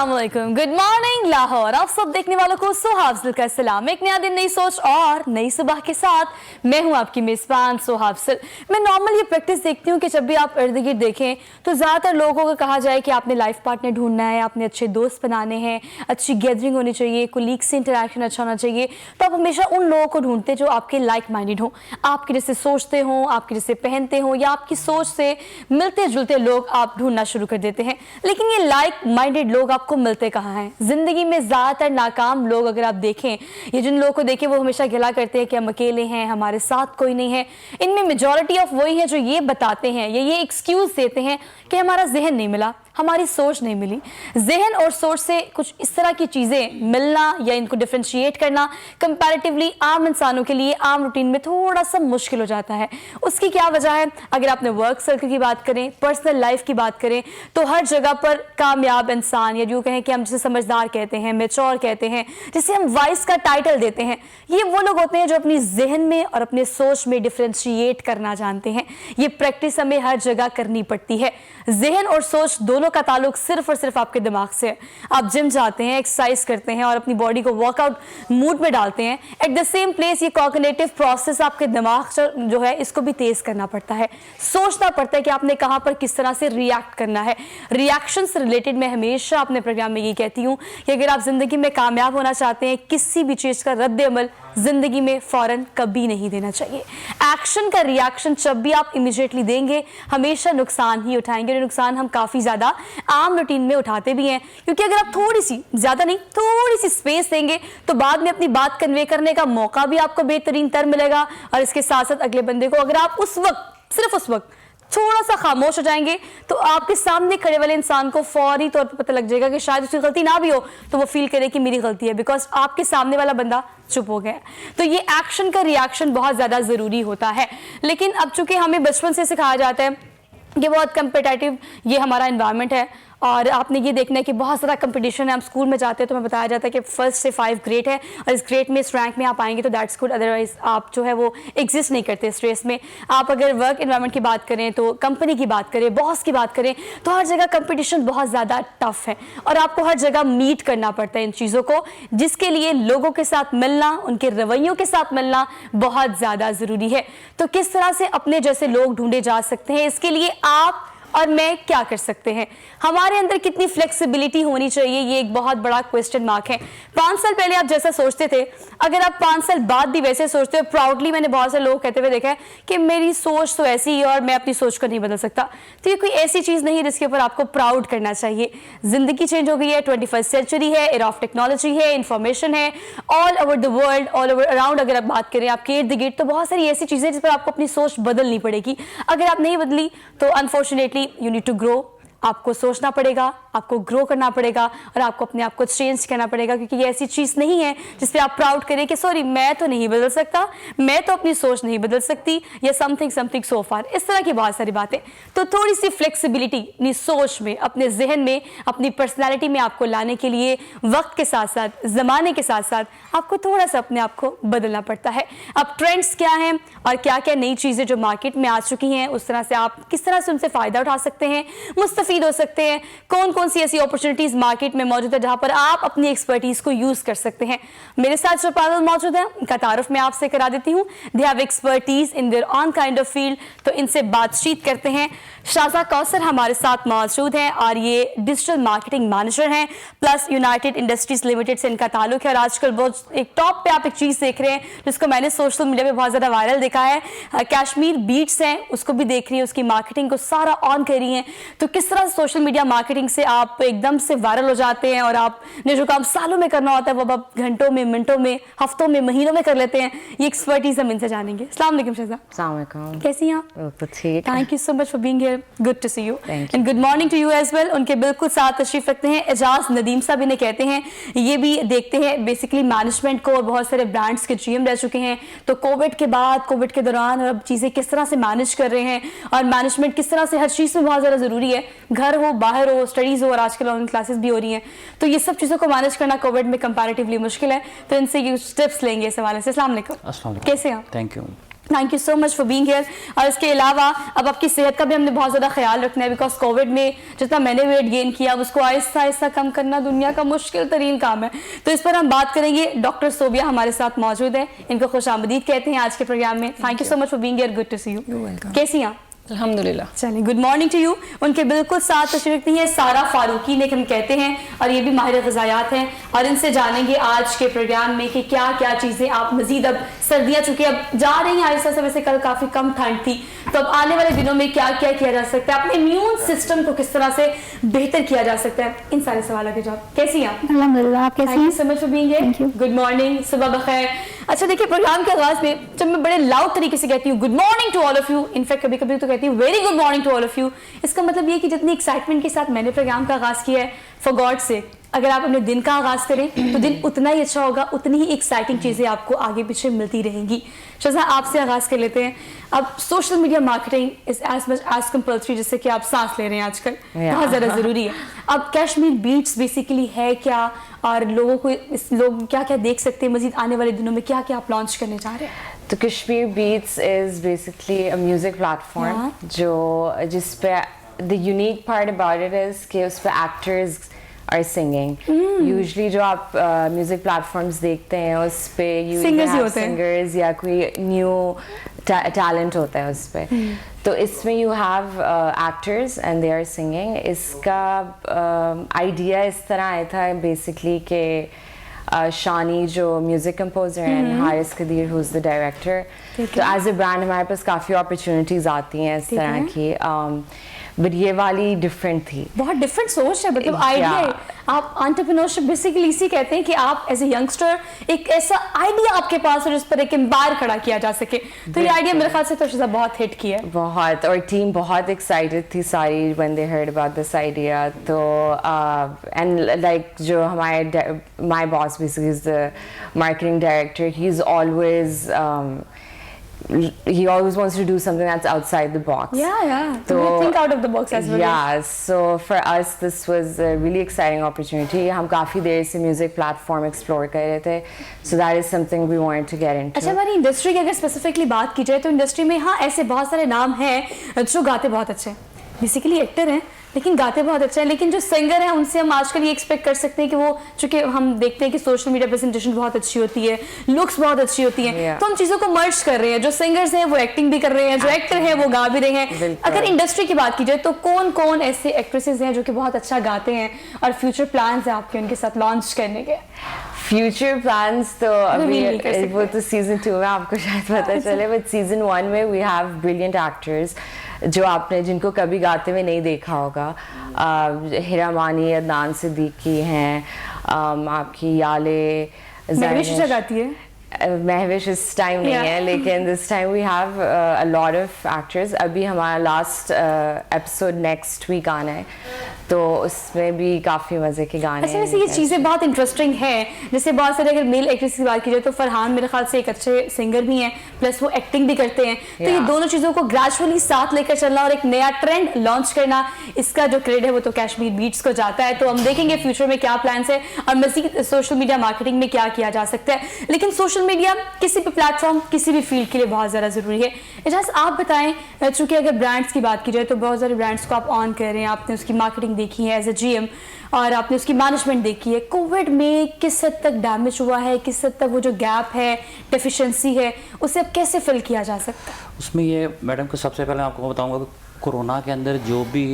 अस्सलामुअलैकुम, good morning Lahore. आप सब देखने वालों को सुहाब सिल का सलाम। एक नया दिन, नई सोच और नई सुबह के साथ मैं हूं आपकी मेजबान सुहाब सिल। मैं नॉर्मल ये प्रैक्टिस देखती हूँ कि जब भी आप इर्द गिर्द देखें तो ज़्यादातर लोगों को कहा जाए कि आपने लाइफ पार्टनर ढूंढना है, आपने अच्छे दोस्त बनाने हैं, अच्छी गैदरिंग होनी चाहिए, कोलीग से इंटरेक्शन अच्छा होना चाहिए, तो आप हमेशा उन लोगों को ढूंढते जो आपके लाइक माइंडेड हों, आपके जैसे सोचते हों, आपके जैसे पहनते हों या आपकी सोच से मिलते जुलते लोग आप ढूंढना शुरू कर देते हैं। लेकिन ये लाइक माइंडेड लोग आपको मिलते कहाँ हैं? जिंदगी में ज्यादातर नाकाम लोग अगर आप देखें, ये जिन लोगों को देखें वो हमेशा गिला करते हैं कि हम अकेले हैं, हमारे साथ कोई नहीं है। इनमें मेजॉरिटी ऑफ वही है जो ये बताते हैं या ये एक्सक्यूज देते हैं कि हमारा जहन नहीं मिला, हमारी सोच नहीं मिली। जहन और सोच से कुछ इस तरह की चीजें मिलना या इनको डिफरेंशिएट करना कंपैरेटिवली आम इंसानों के लिए आम रूटीन में थोड़ा सा मुश्किल हो जाता है। उसकी क्या वजह है? अगर आपने वर्क सर्कल की बात करें, पर्सनल लाइफ की बात करें, तो हर जगह पर कामयाब इंसान या यूँ कहें कि हम जिसे समझदार कहते हैं, मैच्योर कहते हैं, जिसे हम वाइस का टाइटल देते हैं, ये वो लोग होते हैं जो अपनी जहन में और अपने सोच में डिफरेंशिएट करना जानते हैं। ये प्रैक्टिस हमें हर जगह करनी पड़ती है। जहन और सोच दोनों का ताल्लुक सिर्फ और सिर्फ आपके दिमाग से है। आप जिम जाते हैं, एक्सरसाइज करते हैं और अपनी बॉडी को वर्कआउट मूड में डालते हैं, एट द सेम प्लेस ये कॉग्निटिव प्रोसेस आपके दिमाग जो है इसको भी तेज करना पड़ता है। सोचना पड़ता है कि आपने कहां पर किस तरह से रिएक्ट करना है। रिएक्शन से रिलेटेड मैं हमेशा अपने प्रोग्राम में ये कहती हूँ कि अगर आप जिंदगी में कामयाब होना चाहते हैं, किसी भी चीज का रद्द अमल जिंदगी में फौरन कभी नहीं देना चाहिए। एक्शन का रिएक्शन जब भी आप इमीडिएटली देंगे हमेशा नुकसान ही उठाएंगे, और नुकसान हम काफी ज्यादा आम रूटीन में उठाते भी हैं। क्योंकि अगर आप थोड़ी सी, ज्यादा नहीं, थोड़ी सी स्पेस देंगे तो बाद में अपनी बात कन्वे करने का मौका भी आपको बेहतरीन तर मिलेगा। और इसके साथ साथ अगले बंदे को अगर आप उस वक्त, सिर्फ उस वक्त थोड़ा सा खामोश हो जाएंगे तो आपके सामने खड़े वाले इंसान को फौरी तौर पर पता लग जाएगा कि शायद उसकी गलती ना भी हो तो वो फील करे कि मेरी गलती है, बिकॉज आपके सामने वाला बंदा चुप हो गया। तो ये एक्शन का रिएक्शन बहुत ज्यादा जरूरी होता है। लेकिन अब चूंकि हमें बचपन से सिखाया जाता है कि बहुत कंपिटेटिव ये हमारा एनवायरनमेंट है और आपने ये देखना है कि बहुत सारा कंपटीशन है। हम स्कूल में जाते हैं तो हमें बताया जाता है कि 1st से 5 ग्रेड है और इस ग्रेड में, इस रैंक में आप आएंगे तो दैट्स गुड, अदरवाइज आप जो है वो एग्जिस्ट नहीं करते इस रेस में। आप अगर वर्क एनवायरनमेंट की बात करें, तो कंपनी की बात करें, बॉस की बात करें, तो हर जगह कंपटीशन बहुत ज़्यादा टफ है और आपको हर जगह मीट करना पड़ता है इन चीज़ों को, जिसके लिए लोगों के साथ मिलना, उनके रवैयों के साथ मिलना बहुत ज़्यादा ज़रूरी है। तो किस तरह से अपने जैसे लोग ढूंढे जा सकते हैं, इसके लिए आप और मैं क्या कर सकते हैं? हमारे अंदर कितनी फ्लेक्सिबिलिटी होनी चाहिए, ये एक बहुत बड़ा क्वेश्चन मार्क है। 5 साल पहले आप जैसा सोचते थे, अगर आप 5 साल बाद भी वैसे सोचते हो, प्राउडली मैंने बहुत से लोग कहते हुए देखा है कि मेरी सोच तो ऐसी है और मैं अपनी सोच को नहीं बदल सकता। तो ये कोई ऐसी चीज नहीं है जिसके ऊपर आपको प्राउड करना चाहिए। जिंदगी चेंज हो गई है, 21st सेंचुरी है, एरा ऑफ टेक्नोलॉजी है, इंफॉर्मेशन है, all over the world, all over around अगर आप बात करें आपके इर्द गिर्द, तो बहुत सारी ऐसी चीजें जिस पर आपको अपनी सोच बदलनी पड़ेगी। अगर आप नहीं बदली तो unfortunately you need to grow। आपको सोचना पड़ेगा, आपको ग्रो करना पड़ेगा और आपको अपने आप को चेंज करना पड़ेगा, क्योंकि ये ऐसी चीज़ नहीं है जिस पे आप प्राउड करें कि सॉरी मैं तो नहीं बदल सकता, मैं तो अपनी सोच नहीं बदल सकती, या समथिंग सो फार, इस तरह की बहुत सारी बातें। तो थोड़ी सी फ्लेक्सिबिलिटी अपनी सोच में, अपने जहन में, अपनी पर्सनैलिटी में आपको लाने के लिए वक्त के साथ साथ, ज़माने के साथ साथ आपको थोड़ा सा अपने आप को बदलना पड़ता है। अब ट्रेंड्स क्या हैं और क्या क्या नई चीज़ें जो मार्केट में आ चुकी हैं, उस तरह से आप किस तरह से उनसे फ़ायदा उठा सकते हैं, मुस्तफीद हो सकते हैं। कौन कौन सी ऐसी अपॉर्चुनिटीज मार्केट में मौजूद है जहां पर आप अपनी एक्सपर्टीज को यूज कर सकते हैं। मेरे साथ जो पैनल मौजूद है उनका तारुफ मैं आपसे करा देती हूं। They have expertise in their on kind of field, तो इनसे बातचीत करते हैं। शाजा कौसर हमारे साथ मौजूद हैं और ये डिजिटल मार्केटिंग मैनेजर हैं, प्लस यूनाइटेड इंडस्ट्रीज लिमिटेड से इनका ताल्लुक है। और आजकल बहुत एक टॉप पे आप एक चीज देख रहे हैं जिसको मैंने सोशल मीडिया पे बहुत ज्यादा वायरल देखा है, कश्मीर बीट्स हैं, उसको भी देख रही है, उसकी मार्केटिंग को सारा ऑन कर रही है। तो किस तरह सोशल मीडिया मार्केटिंग से आप एकदम से वायरल हो जाते हैं और आपने जो काम सालों में करना होता है वो आप घंटों में, मिनटों में, हफ्तों में, महीनों में कर लेते हैं। ये एक्सपर्टीज हम इनसे जानेंगे। अस्सलाम वालेकुम शाजा। अस्सलाम वालेकुम। कैसी हैं आप? ठीक। Thank you so much for being here, good to see you and good morning to you as well. उनके बिल्कुल साथ तशरीफ रखते हैं एजाज नदीम साहब, इन्हें कहते हैं, ये भी देखते हैं बेसिकली मैनेजमेंट को और बहुत सारे ब्रांड्स के जीएम रह चुके हैं। तो कोविड के बाद, कोविड के दौरान और अब चीजें किस तरह से मैनेज कर रहे हैं और मैनेजमेंट किस तरह से हर चीज में बहुत ज्यादा जरूरी है, घर हो, बाहर हो, स्टडीज हो, और आजकल ऑनलाइन क्लासेस भी हो रही हैं। तो ये सब चीज़ों को मैनेज करना कोविड में कंपैरेटिवली मुश्किल है। तो इनसे ये टिप्स लेंगे इस हवाले से। अस्सलाम वालेकुम। अस्सलाम वालेकुम। कैसे हैं आप? Thank you. Thank you so much for being here. और इसके अलावा अब आपकी सेहत का भी हमने बहुत ज़्यादा ख्याल रखना है, बिकॉज कोविड में जितना मैंने वेट गेन किया उसको आहिस्ता आहिस्ता कम करना दुनिया का मुश्किल तरीन काम है। तो इस पर हम बात करेंगे। डॉक्टर सोबिया हमारे साथ मौजूद है, इनको खुशामदीद कहते हैं आज के प्रोग्राम में। Thank you so much for being here, good to see you. कैसी हैं आप? अल्हम्दुलिल्लाह। चलिए, गुड मॉर्निंग टू यू। उनके बिल्कुल साथ तशरीफ रखती हैं सारा फारूकी ने हम कहते हैं, और ये भी माहिर ग़िज़ायात हैं, और इनसे जानेंगे आज के प्रोग्राम में कि क्या क्या चीज़ें आप मज़ीद, अब सर्दियाँ चूँकि अब जा रही हैं आहिस्ता से, वैसे कल काफ़ी कम ठंड थी, तो अब आने वाले दिनों में क्या क्या किया जा सकता है, अपने इम्यून सिस्टम को किस तरह से बेहतर किया जा सकता है, इन सारे सवालों के जवाब। कैसी हैं आप? अल्हम्दुलिल्लाह, आप कैसी हैं? Thank you so much for being here. Good morning, सुबह बखैर। अच्छा देखिए, प्रोग्राम के आगाज में जब मैं बड़े लाउड तरीके से कहती हूँ good morning to all of you, in fact कभी कभी तो कहती हूँ very good morning to all of you, इसका मतलब ये कि जितनी एक्साइटमेंट के साथ मैंने प्रोग्राम का आगाज किया है, फॉर गॉड से अगर आप अपने दिन का आगाज करें तो दिन उतना ही अच्छा होगा, उतनी ही एक्साइटिंग चीज़ें आपको आगे पीछे मिलती रहेंगी। शहज़ा, आपसे आगाज कर लेते हैं। अब social media marketing is as much as compulsory जैसे कि आप सांस ले रहे हैं आजकल, बहुत ज़्यादा ज़रूरी है। अब कश्मीर बीट्स बेसिकली है क्या, और लोगों को लोग क्या क्या देख सकते हैं मजीद आने वाले दिनों में, क्या क्या आप लॉन्च करने जा रहे हैं? तो Kashmir Beats is basically a music platform जो जिस पे the unique part about it is कि उस पे एक्टर्स आर सिंगिंग। यूजुअली जो आप म्यूजिक प्लेटफॉर्म्स देखते हैं उस पे सिंगर्स या कोई न्यू टैलेंट होता है उस पे, तो इसमें you have actors and they are singing. इसका आइडिया इस तरह आया था बेसिकली कि शानी जो म्यूजिक कंपोजर हैं, Haris Kadir who is the director, तो एज अ ब्रांड हमारे पास काफ़ी अपॉर्चुनिटीज़ आती हैं इस तरह की, बट ये वाली डिफरेंट थी। बहुत डिफरेंट सोच है, मतलब आइडिया है। आप एंटरप्रेन्योरशिप बेसिकली इसी कहते हैं कि आप एज ए यंगस्टर एक ऐसा आइडिया आपके पास है जिस पर एक एम्पायर खड़ा किया जा सके, तो ये आइडिया मेरे ख्याल से तो शायद बहुत हिट किया है। बहुत, और टीम बहुत एक्साइटेड थी सारी when they heard about this idea. तो एंड लाइक जो हमारे my boss basically is the marketing director, he is always he always wants to do something that's outside the box. Yeah. So think out of the box as well. Yeah, so for us this was a really exciting opportunity. हम काफ़ी देर से music platform explore कर रहे थे, so that is something we wanted to get into. अच्छा, हमारी industry की अगर स्पेसिफिकली बात की जाए तो इंडस्ट्री में हाँ ऐसे बहुत सारे नाम हैं जो गाते बहुत अच्छे हैं, बेसिकली एक्टर हैं लेकिन गाते बहुत अच्छा है, लेकिन जो सिंगर हैं उनसे हम आजकल ये एक्सपेक्ट कर सकते हैं कि वो, चूंकि हम देखते हैं कि सोशल मीडिया प्रेजेंटेशन बहुत अच्छी होती है, लुक्स बहुत अच्छी होती हैं, तो हम चीज़ों को मर्ज कर रहे हैं। जो सिंगर्स हैं वो एक्टिंग भी कर रहे हैं, जो एक्टर हैं वो गा भी रहे हैं। अगर इंडस्ट्री की बात की जाए तो कौन कौन ऐसे एक्ट्रेसेस हैं जो कि बहुत अच्छा गाते हैं, और फ्यूचर प्लान्स हैं आपके उनके साथ लॉन्च करने के? फ्यूचर प्लान्स तो अभी वो तो सीजन 2 में आपको शायद पता चले, बट सीजन 1 में वी हैव ब्रिलियंट एक्टर्स जो आपने जिनको कभी गाते हुए नहीं देखा होगा। हिरा मानी, अदनान सिद्दीकी हैं, आपकी याले गाती है। महविश इस टाइम नहीं है, लेकिन this time we have a lot of actors. अभी हमारा लास्ट एपिसोड नेक्स्ट वीक आना है, तो उसमें भी काफ़ी मज़े के गाने हैं। वैसे ये चीज़ें बहुत इंटरेस्टिंग है, जैसे बहुत सारे अगर मेल एक्ट्रेस की बात की जाए तो फरहान मेरे ख्याल से एक अच्छे सिंगर भी हैं, प्लस वो एक्टिंग भी करते हैं, तो ये दोनों चीज़ों को ग्रेजुअली साथ लेकर चलना और एक नया ट्रेंड लॉन्च करना, इसका जो क्रेडिट है वो तो कश्मीर बीट्स को जाता है। तो हम देखेंगे फ्यूचर में क्या प्लान्स है और मज़ीद सोशल मीडिया मार्केटिंग में क्या किया जा सकता है। लेकिन सोशल मीडिया किसी भी प्लेटफॉर्म, किसी भी फील्ड के लिए बहुत ज़्यादा ज़रूरी है। इजाज़, आप बताएं, चूँकि अगर ब्रांड्स की बात की जाए तो बहुत सारे ब्रांड्स को आप ऑन कर रहे हैं, आपने उसकी मार्केटिंग देखी है एज ए GM, और आपने उसकी मैनेजमेंट देखी है। कोविड में किस हद तक डैमेज हुआ है, किस हद तक वो जो गैप है, डेफिशिएंसी है, उसे अब कैसे फिल किया जा सकता है? उसमें ये मैडम को सबसे पहले आपको बताऊंगा कि कोरोना के अंदर जो भी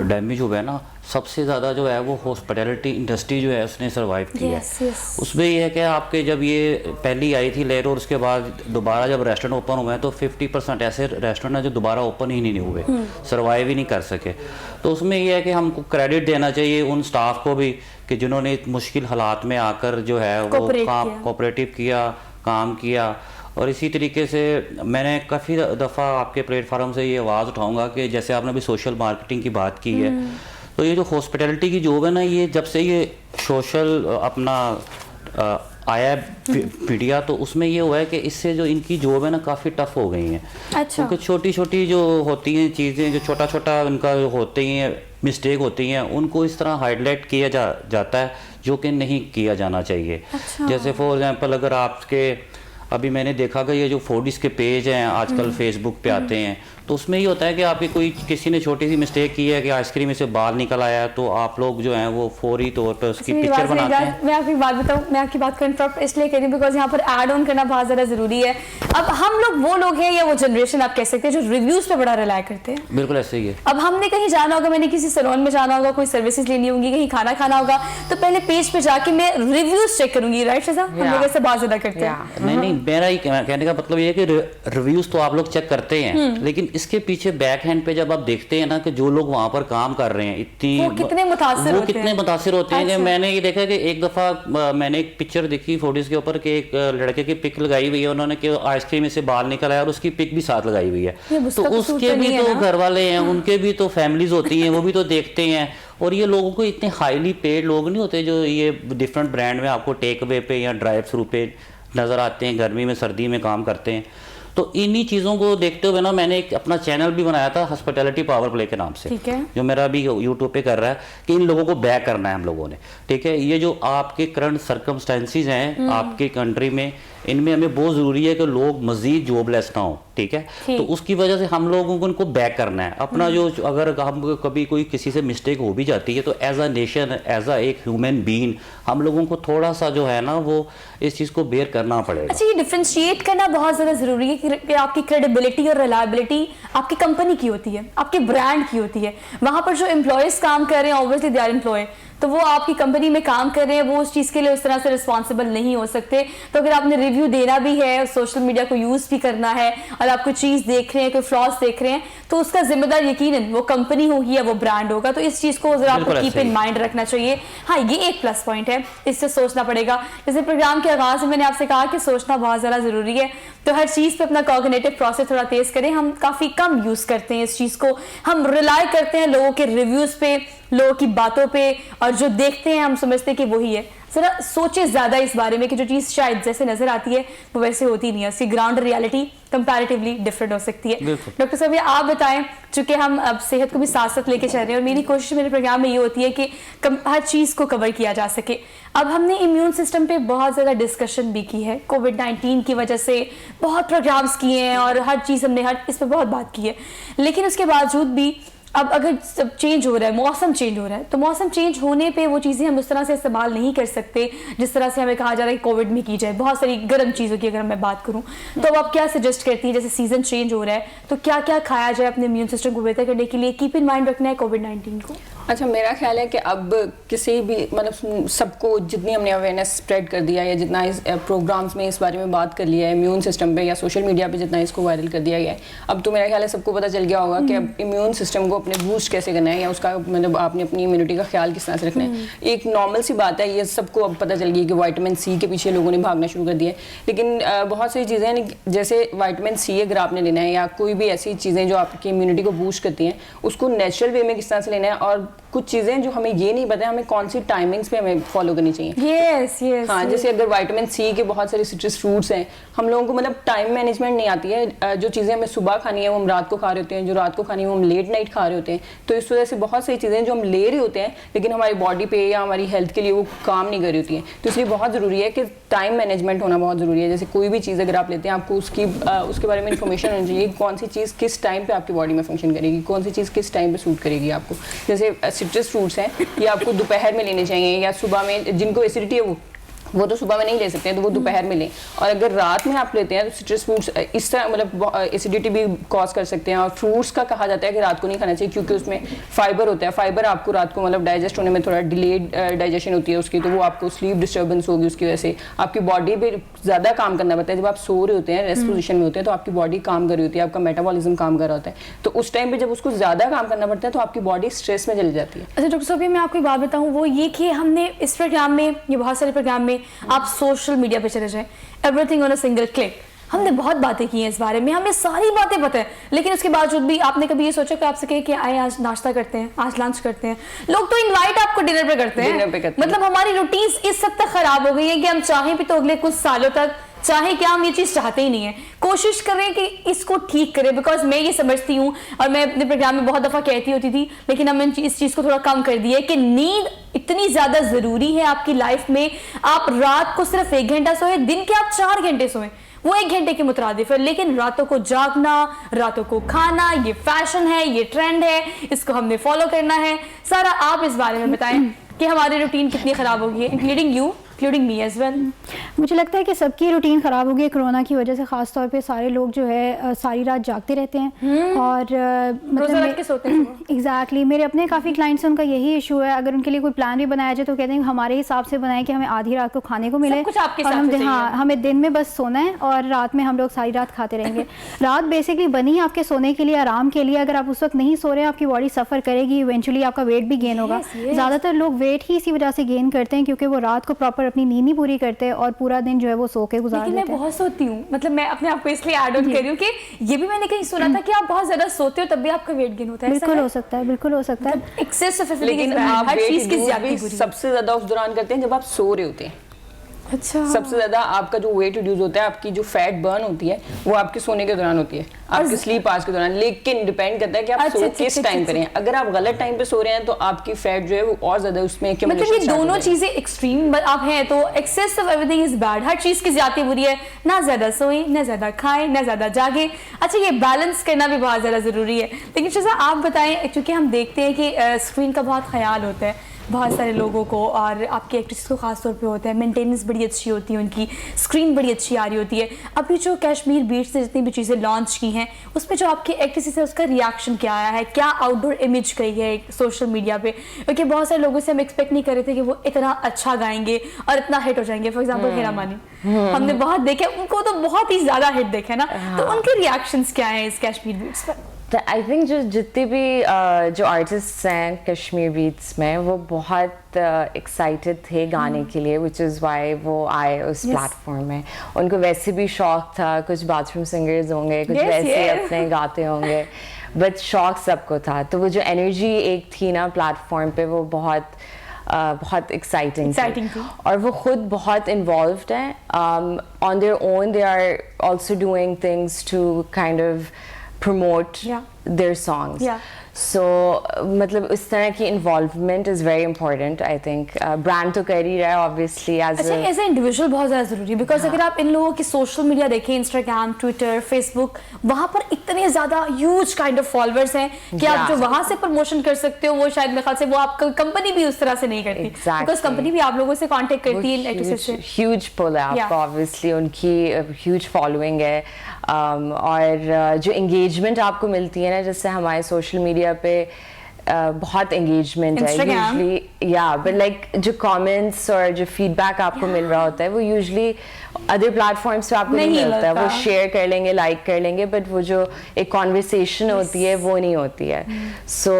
डैमेज हुआ है ना, सबसे ज़्यादा जो है वो हॉस्पिटैलिटी इंडस्ट्री जो है उसने सर्वाइव किया है। उसमें ये है कि आपके जब ये पहली आई थी लेयर और उसके बाद दोबारा जब रेस्टोरेंट ओपन हुए हैं तो 50% ऐसे रेस्टोरेंट हैं जो दोबारा ओपन ही नहीं हुए, सर्वाइव ही नहीं कर सके। तो उसमें ये है कि हमको क्रेडिट देना चाहिए उन स्टाफ को भी कि जिन्होंने मुश्किल हालात में आकर जो है वो काम कोऑपरेटिव किया, काम किया। और इसी तरीके से मैं काफ़ी दफ़ा आपके प्लेटफार्म से ये आवाज़ उठाऊंगा कि जैसे आपने अभी सोशल मार्केटिंग की बात की है, तो ये जो हॉस्पिटैलिटी की जॉब है ना, ये जब से ये सोशल अपना आया मीडिया, तो उसमें ये हुआ है कि इससे जो इनकी जॉब है ना काफ़ी टफ हो गई हैं। अच्छा। क्योंकि छोटी छोटी जो होती हैं चीज़ें, जो छोटा छोटा उनका होते हैं मिस्टेक होती हैं, उनको इस तरह हाईलाइट किया जाता है जो कि नहीं किया जाना चाहिए। अच्छा। जैसे फॉर एग्जांपल अगर आपके अभी मैंने देखा कि ये जो फूडीज के पेज हैं आजकल फेसबुक पे आते हैं, तो उसमें ये होता है कि आपकी कोई किसी ने छोटी सी मिस्टेक की है कि आइसक्रीम से बाल निकल आया, तो आप लोग जो हैं वो फौरी तौर पर उसकी पिक्चर बनाते हैं। मैं आपकी बात बताऊं, मैं आपकी बात को इंटरप्ट इसलिए करी बिकॉज यहाँ पर ऐड ऑन करना बहुत ज़्यादा ज़रूरी है। अब हम लोग वो लोग हैं या वो जनरेशन आप कह सकते हैं जो रिव्यूज़ पे बड़ा रिलाई करते हैं। बिल्कुल ऐसे ही है। अब हमने कहीं जाना होगा, मैंने किसी सैलून में जाना होगा, कोई सर्विसेज लेनी होगी, कहीं खाना खाना होगा, तो पहले पेज पे जाके मैं रिव्यूज चेक करूंगी, राइट शज़ा? हम लोग ऐसे बहुत ज्यादा करते हैं। नहीं, मेरा ही कहने का मतलब ये है कि रिव्यूज तो आप लोग चेक करते हैं, लेकिन इसके पीछे बैक हैंड पे जब आप देखते हैं ना कि जो लोग वहां पर काम कर रहे हैं वो कितने मुतासिर होते हैं कि मैंने ये देखा कि एक दफा मैंने एक पिक्चर देखी फूडीज के ऊपर कि एक लड़के की पिक लगाई हुई है उन्होंने कि आइसक्रीम से बाल निकल आया और उसकी पिक भी साथ लगाई हुई है, तो उसके भी तो घर वाले हैं, उनके भी तो फैमिलीज होती हैं, वो भी तो देखते हैं। और ये लोगों को इतने हाईली पेड लोग नहीं होते जो ये डिफरेंट ब्रांड में आपको टेक अवे पे या ड्राइव थ्रू पे नज़र आते हैं, गर्मी में सर्दी में काम करते हैं। तो इन्हीं चीज़ों को देखते हुए ना मैंने एक अपना चैनल भी बनाया था हॉस्पिटैलिटी पावर प्ले के नाम से, ठीक है, जो मेरा अभी यूट्यूब पे कर रहा है कि इन लोगों को बैक करना है हम लोगों ने, ठीक है। ये जो आपके करंट सर्कमस्टेंसेस हैं आपके कंट्री में, इनमें हमें बहुत ज़रूरी है कि लोग मजीद जॉबलेस ना हो, ठीक है। तो उसकी वजह से हम लोगों को उनको बैक करना है अपना जो, अगर हम कभी कोई किसी से मिस्टेक हो भी जाती है तो as a nation, as a एक ह्यूमन बीइंग हम लोगों को थोड़ा सा जो है ना वो इस चीज़ को बेयर करना पड़ेगा। अच्छा, ये डिफरेंशिएट करना बहुत ज़्यादा ज़रूरी है कि आपकी क्रेडिबिलिटी और रिलायबिलिटी आपकी कंपनी की होती है, आपके ब्रांड की होती है। वहाँ पर जो एम्प्लॉयज़ काम कर रहे हैं ऑब्वियसली दे आर एम्प्लॉय, तो वो आपकी कंपनी में काम कर रहे हैं, वो उस चीज़ के लिए उस तरह से रिस्पॉन्सिबल नहीं हो सकते। तो अगर आपने रिव्यू देना भी है, सोशल मीडिया को यूज़ भी करना है और आप कोई चीज़ देख रहे हैं, कोई फ्लॉज देख रहे हैं, तो उसका जिम्मेदार यकीनन वो कंपनी होगी या वो ब्रांड होगा। तो इस चीज़ को जरा आपको कीप इन माइंड रखना चाहिए। हाँ, ये एक प्लस पॉइंट है, इससे सोचना पड़ेगा। जैसे प्रोग्राम के आगाज़ में मैंने आपसे कहा कि सोचना बहुत ज़्यादा ज़रूरी है, तो हर चीज़ पे अपना कॉग्निटिव प्रोसेस थोड़ा तेज़ करें। हम काफ़ी कम यूज़ करते हैं इस चीज़ को, हम रिलाई करते हैं लोगों के रिव्यूज़ पे, लोगों की बातों पे, और जो देखते हैं हम समझते हैं कि वही है। जरा सोचे ज़्यादा इस बारे में कि जो चीज़ शायद जैसे नज़र आती है वो वैसे होती नहीं है, उसकी ग्राउंड रियलिटी कंपैरेटिवली डिफरेंट हो सकती है। डॉक्टर साहब, ये आप बताएं, चूंकि हम अब सेहत को भी साथ साथ लेके चल रहे हैं और मेरी कोशिश मेरे प्रोग्राम में ये होती है कि हर चीज़ को कवर किया जा सके। अब हमने इम्यून सिस्टम पे बहुत ज़्यादा डिस्कशन भी की है, कोविड-19 की वजह से बहुत प्रोग्राम्स किए हैं और हर चीज़ हमने इस पर बहुत बात की है, लेकिन उसके बावजूद भी अब अगर सब चेंज हो रहा है, मौसम चेंज हो रहा है, तो मौसम चेंज होने पे वो चीज़ें हम उस तरह से इस्तेमाल नहीं कर सकते जिस तरह से हमें कहा जा रहा है कि कोविड में की जाए। बहुत सारी गर्म चीज़ों की अगर मैं बात करूं, तो अब आप क्या सजेस्ट करती हैं, जैसे सीजन चेंज हो रहा है तो क्या क्या खाया जाए अपने इम्यून सिस्टम को बेहतर करने के लिए, कीप इन माइंड रखना है कोविड-19 को? अच्छा, मेरा ख्याल है कि अब किसी भी मतलब सबको जितनी हमने अवेयरनेस स्प्रेड कर दिया या जितना इस प्रोग्राम्स में इस बारे में बात कर लिया है, इम्यून सिस्टम पे या सोशल मीडिया पे जितना इसको वायरल कर दिया गया है, अब तो मेरा ख्याल है सबको पता चल गया होगा कि अब इम्यून सिस्टम को अपने बूस्ट कैसे करना है या उसका मतलब आपने अपनी इम्यूनिटी का ख्याल किस तरह से रखना है। एक नॉर्मल सी बात है, ये सबको अब पता चल गई कि विटामिन सी के पीछे लोगों ने भागना शुरू कर दिया है, लेकिन बहुत सारी चीज़ें जैसे विटामिन सी अगर आपने लेना है या कोई भी ऐसी चीज़ें जो आपकी इम्यूनिटी को बूस्ट करती हैं, उसको नेचुरल वे में किस तरह से लेना है, और कुछ चीज़ें जो हमें ये नहीं पता है हमें कौन सी टाइमिंग्स पे हमें फॉलो करनी चाहिए। yes, हाँ, जैसे अगर विटामिन सी के बहुत सारे सिट्रस फ्रूट्स हैं, हम लोगों को मतलब टाइम मैनेजमेंट नहीं आती है, जो चीज़ें हमें सुबह खानी है वो हम रात को खा रहे होते हैं, जो रात को खानी है वो हम लेट नाइट खा रहे होते हैं, तो इस वजह से बहुत सारी चीज़ें जो हम ले रहे होते हैं लेकिन हमारी बॉडी पे या हमारी हेल्थ के लिए वो काम नहीं कर रही होती हैं। तो इसलिए बहुत ज़रूरी है कि टाइम मैनेजमेंट होना बहुत ज़रूरी है। जैसे कोई भी चीज़ अगर आप लेते हैं, आपको उसके बारे में इन्फॉर्मेशन होनी चाहिए, कौन सी चीज़ किस टाइम पे आपकी बॉडी में फंक्शन करेगी, कौन सी चीज़ किस टाइम पे सूट करेगी आपको। जैसे सिट्रस फ्रूट्स हैं, ये आपको दोपहर में लेने चाहिए या सुबह में, जिनको एसिडिटी है वो तो सुबह में नहीं ले सकते हैं, तो वो दोपहर में लें। और अगर रात में आप लेते हैं तो सिट्रस फ्रूट्स इस तरह मतलब एसिडिटी भी कॉज कर सकते हैं। और फ्रूट्स का कहा जाता है कि रात को नहीं खाना चाहिए क्योंकि उसमें फाइबर होता है, फाइबर आपको रात को मतलब डाइजेस्ट होने में थोड़ा डिलेड डाइजेशन होती है उसकी, तो वो आपको स्लीप डिस्टर्बेंस होगी, उसकी वजह से आपकी बॉडी पर ज़्यादा काम करना पड़ता है। जब आप सो रहे होते हैं, रेस्ट पोजिशन में होते हैं, तो आपकी बॉडी काम कर रही होती है, आपका मेटाबॉलिज्म काम कर रहा होता है, तो उस टाइम पर जब उसको ज़्यादा काम करना पड़ता है तो आपकी बॉडी स्ट्रेस में चली जाती है। अच्छा डॉक्टर साहब, मैं आपको एक बात बताऊँ, वो ये कि हमने इस प्रोग्राम में, ये बहुत सारे प्रोग्राम में आप सोशल मीडिया पे चले जाएं, everything on a single click, हमने बहुत बातें की हैं इस बारे में, हमें सारी बातें पता है, लेकिन उसके बावजूद भी आपने कभी ये सोचा कि आपसे कहे कि आए आज नाश्ता करते हैं, आज लंच करते हैं? लोग तो इनवाइट आपको डिनर पे करते हैं, मतलब हमारी रूटीन्स इस हद तक खराब हो गई है कि हम चाहें भी तो अगले कुछ सालों तक चाहे क्या हम ये चीज़ चाहते ही नहीं है। कोशिश करें कि इसको ठीक करें, बिकॉज मैं ये समझती हूँ और मैं अपने प्रोग्राम में बहुत दफ़ा कहती होती थी, लेकिन हमने इस चीज़ को थोड़ा कम कर दिया है कि नींद इतनी ज़्यादा ज़रूरी है आपकी लाइफ में। आप रात को सिर्फ 1 घंटा सोए, दिन के आप 4 घंटे सोएं, वो 1 घंटे के मुतरादिफ है, लेकिन रातों को जागना, रातों को खाना, ये फैशन है, ये ट्रेंड है, इसको हमने फॉलो करना है। सारा आप इस बारे में बताएं कि हमारी रूटीन कितनी खराब हो गई है, including you, including me as well. मुझे लगता है कि सबकी रूटीन ख़राब हो गई है कोरोना की वजह से। ख़ास तौर पे सारे लोग जो है सारी रात जागते रहते हैं और रोज़ा रख के सोते हैं। एग्जैक्टली मेरे अपने काफ़ी क्लाइंट्स हैं, उनका यही इशू है। अगर उनके लिए कोई प्लान भी बनाया जाए तो कहते हैं हमारे हिसाब से बनाएं कि हमें आधी रात को खाने को मिले, सब कुछ आपके और हिसाब से हाँ, चाहिए। हमें दिन में बस सोना है और रात में हम लोग सारी रात खाते रहेंगे। रात बेसिकली बनी है आपके सोने के लिए, आराम के लिए। अगर आप उस वक्त नहीं सो रहे हैं, आपकी बॉडी सफ़र करेगी, इवेंचुअली आपका वेट भी गेन होगा। ज़्यादातर लोग वेट ही इसी वजह से गेन करते हैं क्योंकि वो रात को प्रॉपर अपनी नींद नहीं पूरी करते और पूरा दिन जो है वो सो के गुजार लेकिन देते मैं हैं। बहुत सोती हूँ, मतलब मैं अपने आप को इसलिए ऐड ऑन कर रही हूँ कि ये भी मैंने कहीं सुना था कि आप बहुत ज्यादा सोते हो तब भी आपका वेट गेन होता है। बिल्कुल हो सकता है, बिल्कुल हो सकता है। एक्सेस ऑफ लेकिन आप हर वेट चीज की रिड्यूस ज्यादती भी बुरी। सबसे ज्यादा उस दौरान करते हैं जब आप सो रहे होते हैं। अच्छा, सबसे ज्यादा आपका जो वेट रिड्यूस होता है, आपकी जो फैट बर्न होती है, वो आपके सोने के दौरान होती है, आपके स्लीप आवर्स के दौरान। लेकिन डिपेंड करता है कि आप अच्छा, सो अच्छा, किस अच्छा, टाइम अच्छा, पे हैं। अगर आप गलत टाइम पे सो रहे हैं तो आपकी फैट जो है वो और ज्यादा उसमें मतलब ये accumulation start हो दोनों जाएगी। चीजें एक्सट्रीम आप हैं तो excess of everything is bad. हर चीज की ज्यादा बुरी है, ना ज्यादा सोए, ना ज्यादा खाएं, ना ज्यादा जागे। अच्छा, ये बैलेंस करना भी बहुत ज्यादा जरूरी है। लेकिन शिजा आप बताएं, क्योंकि हम देखते हैं कि स्क्रीन का बहुत ख्याल होता है बहुत सारे लोगों को, और आपकी एक्ट्रेस को खास तौर पे होता है, मेंटेनेंस बड़ी अच्छी होती है उनकी, स्क्रीन बड़ी अच्छी आ रही होती है। अभी जो कश्मीर बीट्स से जितनी भी चीज़ें लॉन्च की हैं उसमें जो आपकी एक्ट्रेस है उसका रिएक्शन क्या आया है, क्या आउटडोर इमेज करी है सोशल मीडिया पे? क्योंकि बहुत सारे लोगों से हम एक्सपेक्ट नहीं कर रहे थे कि वो इतना अच्छा गाएंगे और इतना हिट हो जाएंगे। फॉर एग्जाम्पल हेरा मानी, हमने बहुत देखे, उनको तो बहुत ही ज्यादा हिट देखे ना, तो उनके रिएक्शंस क्या हैं इस कश्मीर बीट्स पर? आई थिंक जो जितने भी जो आर्टिस्ट हैं कश्मीर बीट्स में, वो बहुत एक्साइटेड थे गाने के लिए, विच इज़ वाई वो आए उस प्लेटफॉर्म में। उनको वैसे भी शौक था, कुछ बाथरूम सिंगर्स होंगे, कुछ वैसे अपने गाते होंगे, बट शौक सबको था। तो वो जो एनर्जी एक थी ना प्लेटफॉर्म पे, वो बहुत एक्साइटिंग थी। और वो खुद बहुत इन्वॉल्व्ड हैं on their own. They are also doing things to kind of promote their songs. So मतलब इस तरह की involvement is very important. I think brand तो कर ही रहा है obviously as अच्छा, एज ए इंडिविजुअल बहुत ज़्यादा ज़रूरी है, बिकॉज अगर आप इन लोगों की सोशल मीडिया देखें, इंस्टाग्राम, ट्विटर, फेसबुक, वहाँ पर इतने ज़्यादा ह्यूज काइंड ऑफ फॉलोअर्स हैं कि आप जो वहाँ से प्रमोशन कर सकते हो वो शायद मेरे ख्याल से वो आपका कंपनी भी उस तरह से नहीं करती, बिकॉज कंपनी भी आप लोगों से कॉन्टेक्ट करती है एक्ट्रेसेस से। ह्यूज पुल है आपका ऑब्वियसली, उनकी ह्यूज फॉलोइंग है, और जो एंगेजमेंट आपको मिलती है ना, जैसे हमारे सोशल मीडिया पे बहुत एंगेजमेंट है यूजुअली, या बट लाइक जो कमेंट्स और जो फीडबैक आपको मिल रहा होता है वो यूजुअली अदर प्लेटफॉर्म्स पे आपको नहीं मिलता है। वो शेयर कर लेंगे, लाइक कर लेंगे, बट वो जो एक कॉन्वर्सेशन होती है वो नहीं होती है। सो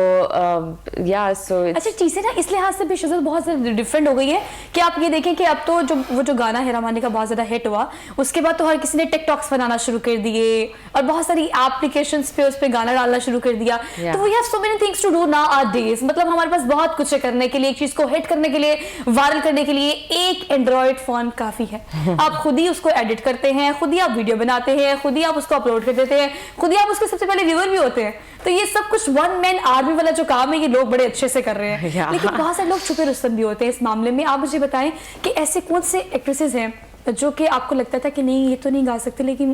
सो अच्छा, चीज़ें ना इस लिहाज से भी शुरू बहुत ज़्यादा डिफरेंट हो गई है कि आप ये देखें कि अब तो जो गाना हेरा मानी का बहुत ज़्यादा हिट हुआ, उसके बाद तो हर किसी ने टिकटॉक्स बनाना शुरू कर दिए और बहुत सारी एप्लीकेशंस पे उस पर गाना डालना शुरू कर दिया। तो we have so many things to do nowadays, मतलब हमारे पास बहुत कुछ है करने के लिए। एक चीज को हिट करने के लिए, वायरल करने के लिए एक एंड्रॉइड फोन काफी है। आप खुद ही उसको एडिट करते हैं, खुद ही आप वीडियो बनाते हैं, खुद ही आप उसको अपलोड कर देते हैं, खुद ही आप उसके सबसे पहले व्यूअर भी होते हैं। तो ये सब कुछ वन मैन आर्मी वाला जो काम है ये लोग बड़े अच्छे से कर रहे हैं। लेकिन बहुत सारे लोग छुपे रुस्तम भी होते हैं इस मामले में। आप मुझे बताएं कि ऐसे कौन से एक्ट्रेसेस हैं जो कि आपको लगता था कि नहीं ये तो नहीं गा सकते, लेकिन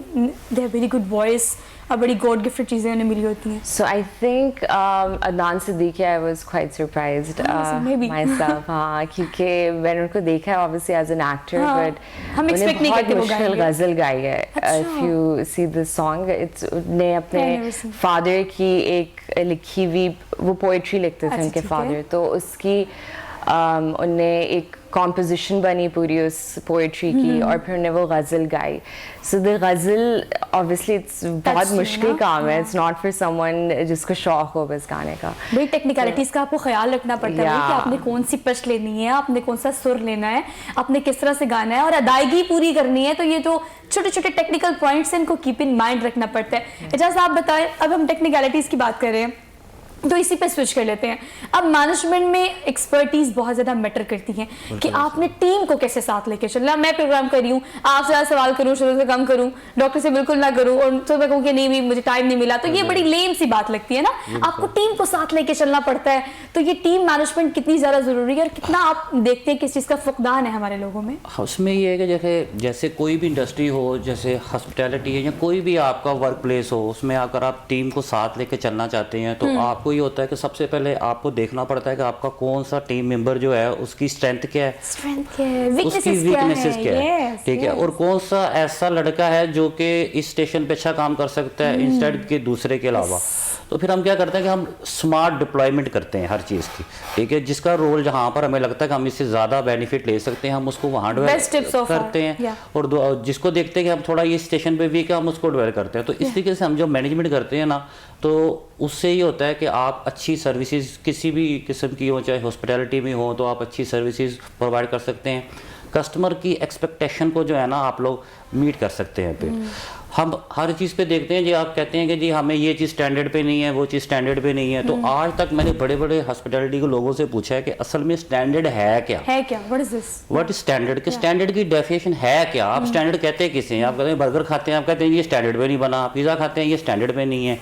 they have very good voice और बड़ी गॉड गिफ्टेड चीजें उन्हें मिली होती हैं? So I think Adnan Siddiqui, I was quite surprised myself, हाँ, क्योंकि मैंने उनको देखा है obviously as an actor, but हम expect नहीं करते वो मुश्किल गजल गाई है। If you see the song, it's उन्हें अपने father की एक लिखी हुई, वो poetry लिखते थे उनके father, तो उसकी उन्हें एक कॉम्पोजिशन बनी पूरी उस पोएट्री की, और फिर उन्हें वो गज़ल गाई। So the ghazal obviously it's बहुत मुश्किल काम है, इट्स नॉट फॉर समवन जिसको शौक हो बस गाने का। बड़ी टेक्निकलिटीज़ का आपको ख्याल रखना पड़ता है कि आपने कौन सी पिच लेनी है, आपने कौन सा सुर लेना है, आपने किस तरह से गाना है और अदायगी पूरी करनी है। तो ये जो छोटे छोटे टेक्निकल पॉइंट्स हैं इनको कीप इन माइंड रखना पड़ता है। इजाज़त आप बताएं, अब हम टेक्निकलिटीज़ की बात कर रहे हैं, तो इसी पे स्विच कर लेते हैं। अब मैनेजमेंट में एक्सपर्टीज बहुत ज़्यादा मैटर करती है कि आपने टीम को कैसे साथ लेके चलना। मैं प्रोग्राम कर रही हूँ, आपसे ज़्यादा सवाल करूँ, शुरू से कम करूँ, डॉक्टर से बिल्कुल ना करूँ, और तो मैं कहूँ कि नहीं भी मुझे टाइम नहीं मिला, तो ये बड़ी लेम सी बात लगती है ना। आपको टीम को साथ लेके चलना पड़ता है, तो ये टीम मैनेजमेंट कितनी ज़्यादा ज़रूरी है और कितना आप देखते हैं किस चीज़ का फुकदान है हमारे लोगों में। उसमें ये है कि जैसे कोई भी इंडस्ट्री हो, जैसे हॉस्पिटैलिटी है या कोई भी आपका वर्क प्लेस हो, उसमें अगर आप टीम को साथ लेके चलना चाहते हैं तो आपको ये होता है कि सबसे पहले आपको देखना पड़ता है कि आपका कौन सा टीम मेंबर जो है उसकी स्ट्रेंथ क्या है, उसकी वीकनेसेस क्या है, ठीक है, और कौन सा ऐसा लड़का है जो कि इस स्टेशन पे अच्छा काम कर सकता है इंस्टेड के दूसरे के अलावा। तो फिर हम क्या करते हैं कि हम स्मार्ट डिप्लॉयमेंट करते हैं हर चीज़ की, ठीक है, जिसका रोल जहाँ पर हमें लगता है कि हम इससे ज़्यादा बेनिफिट ले सकते हैं हम उसको वहाँ डेवलप करते हैं, और जिसको देखते हैं कि हम थोड़ा ये स्टेशन पे वीक है हम उसको डेवलप करते हैं। तो इस तरीके से हम जो मैनेजमेंट करते हैं ना, तो उससे ये होता है कि आप अच्छी सर्विसेज किसी भी किस्म की हो, चाहे हॉस्पिटैलिटी में हो, तो आप अच्छी सर्विसेज प्रोवाइड कर सकते हैं। कस्टमर की एक्सपेक्टेशन को जो है ना आप लोग मीट कर सकते हैं पे। हम हर चीज़ पे देखते हैं जी, आप कहते हैं कि जी हमें ये चीज़ स्टैंडर्ड पे नहीं है, वो चीज़ स्टैंडर्ड पे नहीं है, तो आज तक मैंने बड़े बड़े हॉस्पिटैलिटी के लोगों से पूछा है कि असल में स्टैंडर्ड है क्या, what is this, what is standard, कि स्टैंडर्ड की डेफिनेशन है क्या। आप स्टैंडर्ड कहते हैं किसे, आप कहते हैं बर्गर खाते हैं, आप कहते हैं ये स्टैंडर्ड पे नहीं बना, पिज़्ज़ा खाते हैं ये स्टैंडर्ड पे नहीं है।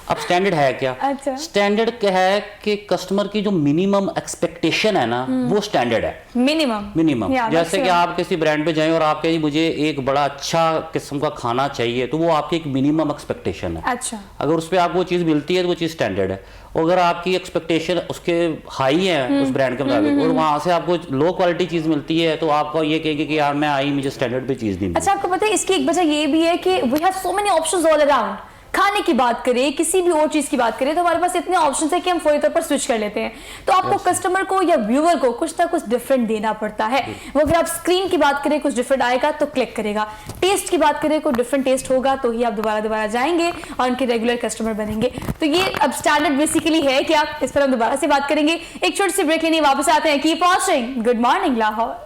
अब स्टैंडर्ड है क्या? अच्छा। स्टैंडर्ड क्या है कि कस्टमर की जो मिनिमम एक्सपेक्टेशन है ना वो स्टैंडर्ड है। मिनिमम जैसे कि आप किसी ब्रांड पे जाएं और आप कहें मुझे एक बड़ा अच्छा किस्म का खाना चाहिए, तो वो आपकी एक मिनिमम एक्सपेक्टेशन है। अच्छा। अगर उस पर आपको वो चीज़ मिलती है तो वो चीज़ स्टैंडर्ड है, और अगर आपकी एक्सपेक्टेशन उसके हाई है उस ब्रांड के मुताबिक और वहाँ से आपको लो क्वालिटी चीज़ मिलती है, तो आपको ये कहेंगे कि यार मैं आई, मुझे स्टैंडर्ड पे चीज़ नहीं मिली। अच्छा, आपको पता है इसकी एक वजह ये भी है कि we have so many options all around. खाने की बात करें, किसी भी और चीज की बात करें, तो हमारे पास इतने ऑप्शंस है कि हम फौरी तौर पर स्विच कर लेते हैं। तो आपको कस्टमर को या व्यूअर को कुछ ना कुछ डिफरेंट देना पड़ता है। वो अगर आप स्क्रीन की बात करें कुछ डिफरेंट आएगा तो क्लिक करेगा, टेस्ट की बात करें कोई डिफरेंट टेस्ट होगा तो ही आप दोबारा जाएंगे और उनके रेगुलर कस्टमर बनेंगे। तो ये अब स्टैंडर्ड बेसिकली है कि आप इस पर हम दोबारा से बात करेंगे। एक छोटी सी ब्रेक लेने वापस आते हैं। Keep watching good morning Lahore.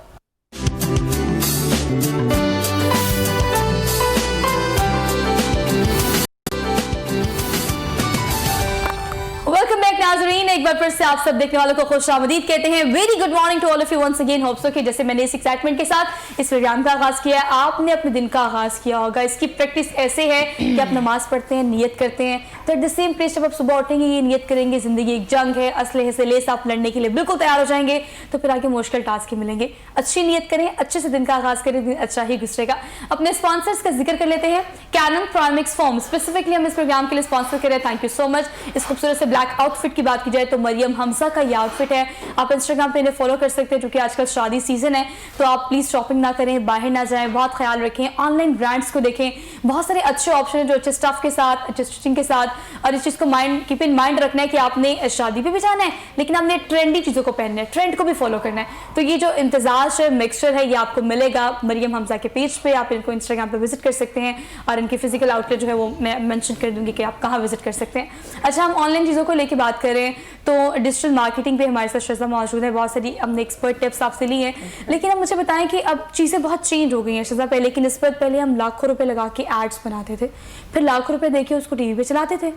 Welcome back नाज़रीन, एक बार फिर से आप सब देखने वालों को खुशामदीद कहते हैं। Very good morning to all of you once again. Hope so कि जैसे मैंने इस एक्साइटमेंट के साथ इस प्रोग्राम का आगाज किया है, आपने अपने दिन का आगाज किया होगा। इसकी प्रैक्टिस ऐसे है कि आप नमाज पढ़ते हैं, नियत करते हैं, तो एट द सेम प्लेस जब आप सुबह उठेंगे ये नियत करेंगे जिंदगी एक जंग है, असलहे से लेस आप लड़ने के लिए बिल्कुल तैयार हो जाएंगे, तो फिर आगे मुश्किल टास्क ही मिलेंगे। अच्छी नियत करें, अच्छे से दिन का आगाज करें, दिन अच्छा ही गुजरेगा। अपने स्पॉन्सर्स का जिक्र कर लेते हैं। कैनन प्राइमिक्स फॉर्म स्पेसिफिकली हम इस प्रोग्राम के लिए स्पॉन्सर कर रहे हैं, थैंक यू सो मच। इस खूबसूरत से ब्लैक आउटफिट की बात की जाए तो मरियम हमजा का ये आउटफिट है। आप इंस्टाग्राम पे इन्हें फॉलो कर सकते हैं, क्योंकि आजकल शादी सीजन है, तो आप प्लीज शॉपिंग ना करें, बाहर ना जाएं, बहुत ख्याल रखें, ऑनलाइन ब्रांड्स को देखें, बहुत सारे अच्छे ऑप्शन है जो अच्छे स्टफ के साथ, अच्छे स्टिचिंग के साथ। और इस चीज को कीप इन माइंड रखना है कि आपने शादी पे भी जाना है, लेकिन आपने ट्रेंडी चीजों को पहनना है, ट्रेंड को भी फॉलो करना है। तो ये जो इम्तिजाज है, मिक्सचर है, ये आपको मिलेगा मरियम हमजा के पेज पे। आप इनको इंस्टाग्राम पे विजिट कर सकते हैं और इनकी फिजिकल आउटलेट जो है वो मैं मेंशन कर दूंगी कि आप कहाँ विजिट कर सकते हैं। अच्छा, हम ऑनलाइन चीज़ों को लेके बात करें तो डिजिटल मार्केटिंग पे हमारे साथ शज़ा मौजूद है। बहुत सारी हमने एक्सपर्ट टिप्स आपसे ली हैं, लेकिन अब मुझे बताएं कि अब चीज़ें बहुत चेंज हो गई हैं शज़ा। पहले की निस्बत पहले हम लाखों रुपए लगा के एड्स बनाते थे, फिर लाखों रुपए देके उसको टीवी पे चलाते थे।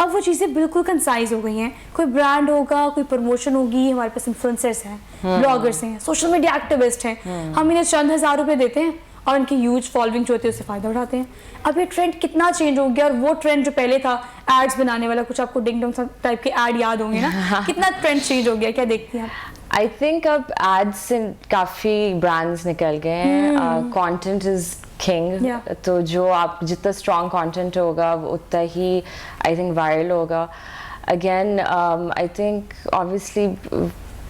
अब वो चीज़ें बिल्कुल कंसाइज हो गई हैं। कोई ब्रांड होगा, कोई प्रमोशन होगी, हमारे पास इन्फ्लुएंसर्स हैं, ब्लॉगर्स हैं, सोशल मीडिया एक्टिविस्ट हैं, हम इन्हें चंद हज़ार रुपए देते हैं और उनकी ह्यूज फॉलोइंग जो होती है उससे फ़ायदा उठाते हैं। अब ये ट्रेंड कितना चेंज हो गया, और वो ट्रेंड जो पहले था एड्स बनाने वाला, कुछ आपको डिंग डोंग टाइप के एड याद होंगे ना, कितना ट्रेंड चेंज हो गया, क्या देखती हैं आप? आई थिंक अब एड्स से काफ़ी ब्रांड्स निकल गए हैं। कंटेंट इज़ किंग, तो जो आप जितना स्ट्रॉन्ग कंटेंट होगा उतना ही आई थिंक वायरल होगा। Again I think obviously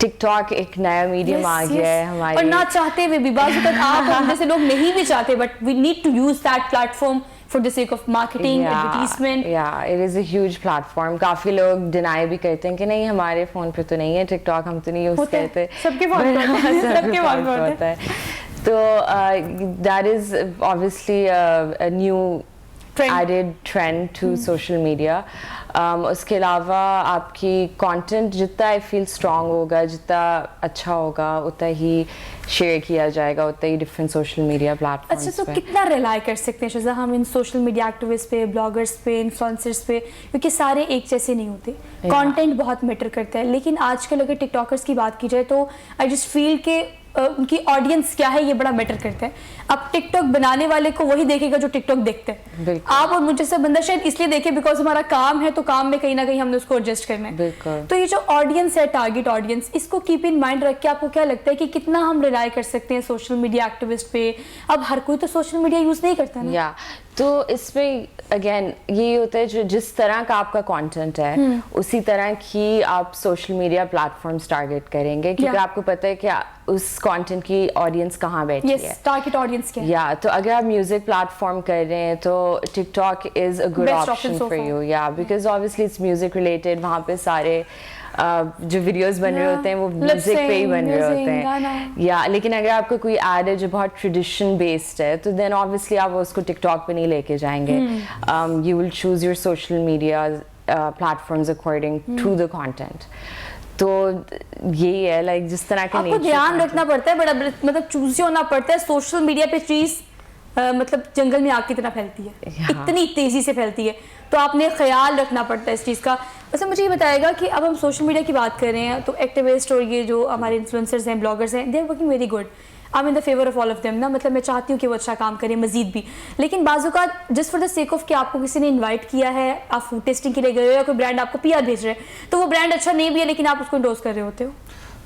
TikTok एक नया मीडियम आ गया है हमारे, और ना चाहते हुए भी बाज़ तक आप हम जैसे लोग नहीं भी चाहते, but we need to use that platform for the sake of marketing, advertisement. Yeah, it is a huge platform. काफी लोग डिनाई भी करते हैं कि नहीं हमारे फोन पे तो नहीं है टिकटॉक, हम तो नहीं यूज करते। सबके फोन पे होता है। तो that is obviously a new added trend to social media. उसके अलावा आपकी कंटेंट जितना आई फील स्ट्रॉन्ग होगा, जितना अच्छा होगा, उतना ही शेयर किया जाएगा, उतना ही डिफरेंट सोशल मीडिया प्लेटफॉर्म्स अच्छा, तो पे। कितना रिलाई कर सकते हैं शज़ा हम इन सोशल मीडिया एक्टिविस्ट पे, ब्लॉगर्स पे, इन्फ्लुएंसर्स पे, क्योंकि सारे एक जैसे नहीं होते, कंटेंट बहुत मैटर करता है। लेकिन आजकल अगर टिकटॉकर्स की बात की जाए तो आई जस्ट फील के उनकी ऑडियंस क्या है ये बड़ा मैटर करता है। अब टिकटॉक बनाने वाले को वही देखेगा जो टिकटॉक देखते हैं। बिल्कुल। आप और मुझ जैसा बंदा शायद इसलिए देखे बिकॉज हमारा काम है, तो काम में कहीं ना कहीं हमने उसको एडजस्ट करना है। बिल्कुल। तो ये जो ऑडियंस है, टारगेट ऑडियंस, इसको कीप इन माइंड रख के आपको क्या लगता है कि कितना हम रिलाई कर सकते हैं सोशल मीडिया एक्टिविस्ट पे? अब हर कोई तो सोशल मीडिया यूज नहीं करता ना। या तो इसमें अगेन ये होता है जो जिस तरह का आपका कंटेंट है उसी तरह की आप सोशल मीडिया प्लेटफॉर्म्स टारगेट करेंगे, क्योंकि आपको पता है कि उस कंटेंट की ऑडियंस कहाँ बैठी है। यस, टारगेट ऑडियंस क्या है? या तो अगर आप म्यूजिक प्लेटफॉर्म कर रहे हैं तो TikTok is a good Best option option so for far. You, या because obviously it's music related. वहाँ पे सारे जो वीडियोस बन रहे होते हैं वो Lip म्यूजिक पे ही sync, बन रहे music, होते गाना। हैं। या लेकिन अगर आपका कोई एड है जो बहुत ट्रेडिशन बेस्ड है तो देन ऑब्वियसली आप उसको टिकटॉक पे नहीं लेके जाएंगे। You will choose your social media platforms according to the content. तो यही है लाइक जिस तरह के आपको ध्यान रखना पड़ता है, बड़ा मतलब चूजी होना पड़ता है। सोशल मीडिया पे चीज मतलब जंगल में आग की तरह फैलती है, इतनी तेजी से फैलती है, तो आपने ख्याल रखना पड़ता है इस चीज़ का। वैसे मुझे ये बताएगा कि अब हम सोशल मीडिया की बात कर रहे हैं तो एक्टिविस्ट और ये जो हमारे इन्फ्लुएंसर्स हैं, ब्लॉगर्स हैं, they are working very good. I am in the favour of all of them ना, मतलब मैं चाहती हूँ कि वो अच्छा काम करें मजीद भी। लेकिन बाजू का just for the sake of कि आपको किसी ने इन्वाइट किया है, आप फूड टेस्टिंग के लिए गए हो या कोई ब्रांड आपको पीआर भेज रहे हैं, तो वो ब्रांड अच्छा नहीं भी है लेकिन आप उसको इंडोर्स कर रहे होते हो।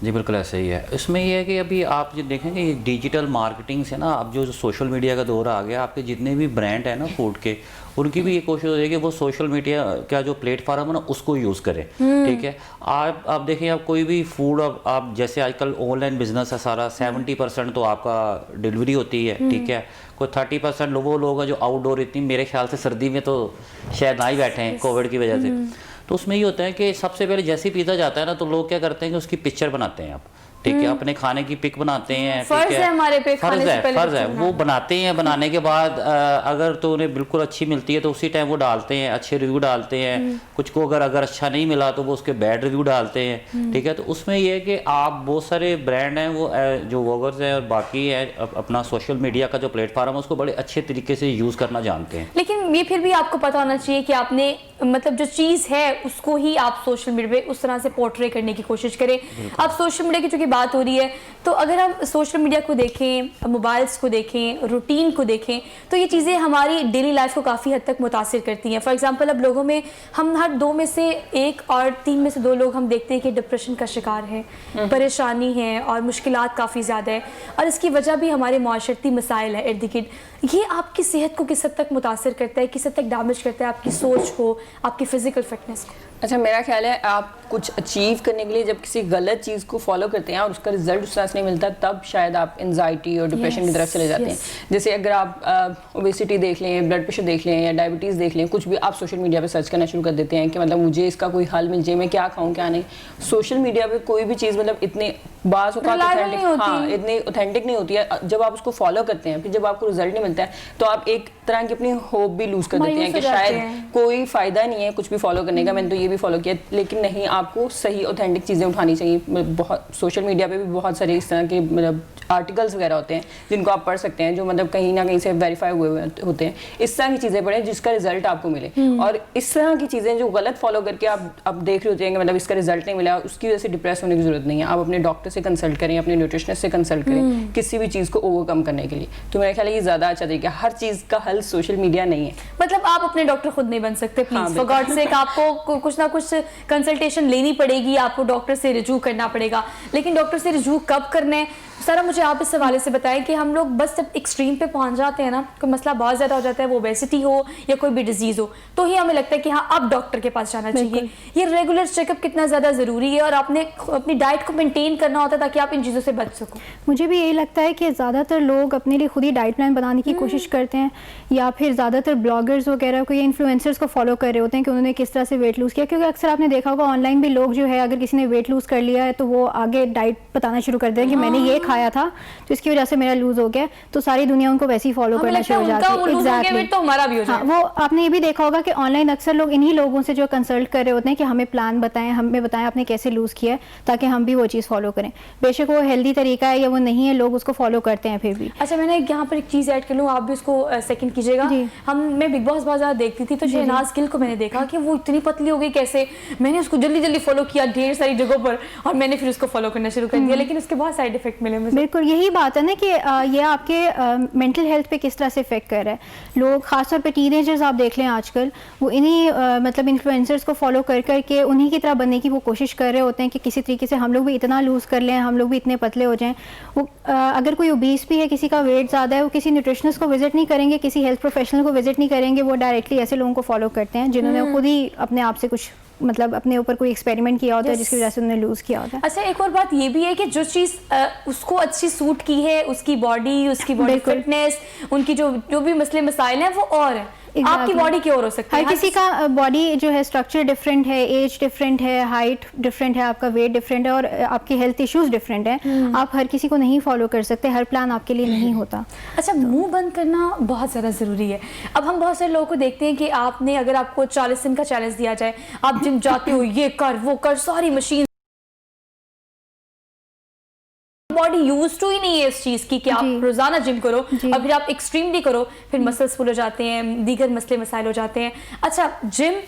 जी बिल्कुल ऐसा ही है। इसमें ये है कि अभी आप जो देखेंगे ये डिजिटल मार्केटिंग से ना, अब जो सोशल मीडिया का दौर आ गया, आपके जितने भी ब्रांड है ना फूड के, उनकी भी ये कोशिश हो रही है कि वो सोशल मीडिया का जो प्लेटफॉर्म है ना उसको यूज़ करें। ठीक है, आप देखें, आप कोई भी फूड आप जैसे आजकल ऑनलाइन बिजनेस है सारा, 70% तो आपका डिलीवरी होती है। ठीक है, कोई 30% वो लोग हैं जो आउटडोर, इतनी मेरे ख्याल से सर्दी में तो शायद ना ही बैठे हैं कोविड की वजह से। तो उसमें ये होता है कि सबसे पहले जैसे ही पिज़्ज़ा जाता है ना तो लोग क्या करते हैं कि उसकी पिक्चर बनाते हैं आप। ठीक है, अपने खाने की पिक बनाते हैं। फर्ज है हमारे पे, खाने से पहले फर्ज है वो बनाते हैं। बनाने के बाद अगर तो उन्हें बिल्कुल अच्छी मिलती है तो उसी टाइम वो डालते हैं, अच्छे रिव्यू डालते हैं। कुछ को अगर अच्छा नहीं मिला तो वो उसके बैड रिव्यू डालते हैं। ठीक है, तो उसमें ये है कि आप बहुत सारे ब्रांड हैं वो जो व्लॉगर्स हैं और बाकी है अपना सोशल मीडिया का जो प्लेटफॉर्म है उसको बड़े अच्छे तरीके से यूज़ करना जानते हैं। लेकिन ये फिर भी आपको पता होना चाहिए कि आपने मतलब जो चीज़ है उसको ही आप सोशल मीडिया पे उस तरह से पोर्ट्रे करने की कोशिश करें। अब सोशल मीडिया की चूंकि बात हो रही है तो अगर हम सोशल मीडिया को देखें, मोबाइल्स को देखें, रूटीन को देखें, तो ये चीज़ें हमारी डेली लाइफ को काफ़ी हद तक मुतासिर करती हैं। फॉर एग्जांपल अब लोगों में हम हर 2 में से 1 और 3 में से 2 लोग हम देखते हैं कि डिप्रेशन का शिकार है, परेशानी है और मुश्किलात काफ़ी ज़्यादा है, और इसकी वजह भी हमारे माशरती मसाइल है इर्द गिर्द। ये आपकी सेहत को किस हद तक मुतासिर करता है, किस हद तक डैमेज करता है आपकी सोच को, आपकी फिजिकल फिटनेस को? अच्छा, मेरा ख्याल है आप कुछ अचीव करने के लिए जब किसी गलत चीज़ को फॉलो करते हैं और उसका रिजल्ट उस तरह से नहीं मिलता, तब शायद आप एंजाइटी और डिप्रेशन की तरफ चले जाते हैं। जैसे अगर आप ओबेसिटी देख लें, ब्लड प्रेशर देख लें या डायबिटीज़ देख लें, कुछ भी आप सोशल मीडिया पे सर्च करना शुरू कर देते हैं कि मतलब मुझे इसका कोई हल मिल जाए, मैं क्या खाऊं क्या नहीं। सोशल मीडिया पे कोई भी चीज़ मतलब इतने बास इतनी ऑथेंटिक नहीं होती है। जब आप उसको फॉलो करते हैं, फिर जब आपको रिजल्ट नहीं मिलता है तो आप एक तरह की अपनी होप भी लूज कर देते हैं कि शायद कोई फायदा नहीं है कुछ भी फॉलो करने का, मैंने तो ये भी फॉलो किया। लेकिन नहीं, आपको सही ऑथेंटिक चीज़ें उठानी चाहिए। बहुत सोशल मीडिया पे भी बहुत सारे इस तरह के मतलब आर्टिकल्स वगैरह होते हैं जिनको आप पढ़ सकते हैं, जो मतलब कहीं ना कहीं से वेरीफाई हुए होते हैं। इस तरह की चीज़ें पढ़ें जिसका रिजल्ट आपको मिले। और इस तरह की चीज़ें जो गलत फॉलो करके आप देख रहे होते हैं कि मतलब इसका रिजल्ट नहीं मिला, उसकी वजह से डिप्रेस होने की जरूरत नहीं है। आप अपने डॉक्टर से कंसल्ट करें, अपने न्यूट्रिशनिस्ट से कंसल्ट करें किसी भी चीज़ को ओवरकम करने के लिए। तो मेरा ख्याल है ये ज़्यादा अच्छा तरीका। हर चीज़ का हल सोशल मीडिया नहीं है। मतलब आप अपने डॉक्टर खुद नहीं बन सकते, प्लीज फॉर गॉड सेक आपको कुछ ना कुछ कंसल्टेशन लेनी पड़ेगी, आपको डॉक्टर से रिजू करना पड़ेगा। लेकिन डॉक्टर से रिजू कब करना है सारा मुझे आप इस हवाले से बताएं कि हम लोग बस जब एक्सट्रीम पे पहुंच जाते हैं ना, कोई मसला बहुत ज़्यादा हो जाता है, वो ओबेसिटी हो या कोई भी डिजीज़ हो, तो ही हमें लगता है कि हाँ अब डॉक्टर के पास जाना चाहिए। ये रेगुलर चेकअप कितना ज़्यादा ज़रूरी है और आपने अपनी डाइट को मेंटेन करना होता है ताकि आप इन चीज़ों से बच सको। मुझे भी यही लगता है कि ज़्यादातर लोग अपने लिए खुद ही डाइट प्लान बनाने की कोशिश करते हैं, या फिर ज़्यादातर ब्लॉगर्स वगैरह को या इन्फ्लुएंसर्स को फॉलो कर रहे होते हैं कि उन्होंने किस तरह से वेट लूज़ किया, क्योंकि अक्सर आपने देखा होगा ऑनलाइन भी लोग जो है अगर किसी ने वेट लूज़ कर लिया है तो वो आगे डाइट बताना शुरू कर देते हैं कि मैंने ये खाया था तो इसकी वजह से मेरा लूज़ हो गया, तो सारी दुनिया उनको वैसे ही फॉलो करना शुरू हो जाती है। एग्जैक्टली, तो हमारा भी हो जाए। वो आपने ये भी देखा होगा कि ऑनलाइन अक्सर लोग इन्हीं लोगों से जो कंसल्ट कर रहे होते हैं कि हमें प्लान बताएं, हमें बताएं आपने कैसे लूज़ किया है ताकि हम भी वो चीज़ फॉलो करें। बेशक वो हेल्दी तरीका है या वो नहीं है, लोग उसको फॉलो करते हैं फिर भी। अच्छा, मैंने यहाँ पर एक चीज़ ऐड कर लूँ, आप भी उसको सेकंड कीजिएगा। मैं बिग बॉस बहुत ज़्यादा देखती थी, तो शहनाज गिल को मैंने देखा कि वो इतनी पतली हो गई कैसे, मैंने उसको जल्दी जल्दी फॉलो किया ढेर सारी जगहों पर और मैंने फिर उसको फॉलो करना शुरू कर दिया, लेकिन उसके बहुत साइड इफेक्ट मिले मुझे। बिल्कुल यही बात है ना कि ये आपके मेंटल हेल्थ पे किस तरह से इफेक्ट कर रहा है। लोग खासतौर पे टीनेजर्स आप देख लें आजकल, वो इन्हीं मतलब इन्फ्लुएंसर्स को फॉलो कर करके उन्हीं की तरह बनने की वो कोशिश कर रहे होते हैं कि किसी तरीके से हम लोग भी इतना लूज़ कर लें, हम लोग भी इतने पतले हो जाएं। वो अगर कोई ओबीस भी है, किसी का वेट ज़्यादा है, वो किसी न्यूट्रिशनिस्ट को विजिट नहीं करेंगे, किसी हेल्थ प्रोफेशनल को विजिट नहीं करेंगे, वो डायरेक्टली ऐसे लोगों को फॉलो करते हैं जिन्होंने खुद ही अपने आप से कुछ मतलब अपने ऊपर कोई एक्सपेरिमेंट किया होता है जिसकी वजह से उन्होंने लूज़ किया होता है। अच्छा, एक और बात ये भी है कि जो चीज़ उसको अच्छी सूट की है, उसकी बॉडी फिटनेस, उनकी जो भी मसले मसाइल हैं वो और है। आपकी बॉडी की और हो सकती है, हर किसी का बॉडी जो है स्ट्रक्चर डिफरेंट है, एज डिफरेंट है, हाइट डिफरेंट है, आपका वेट डिफरेंट है और आपके हेल्थ इश्यूज डिफरेंट हैं। आप हर किसी को नहीं फॉलो कर सकते, हर प्लान आपके लिए नहीं होता। अच्छा, मुंह बंद करना बहुत ज़्यादा ज़रूरी है। अब हम बहुत सारे लोगों को देखते हैं कि आपने अगर आपको 40 दिन का चैलेंज दिया जाए, आप जिम जाते हो, ये कर वो कर, सारी मशीन, बॉडी यूज टू ही नहीं है इस चीज की कि आप रोजाना जिम करो और फिर आप एक्सट्रीमली करो, फिर मसल्स फुल हो जाते हैं, दीगर मसले मसाइल हो जाते हैं। अच्छा, जिम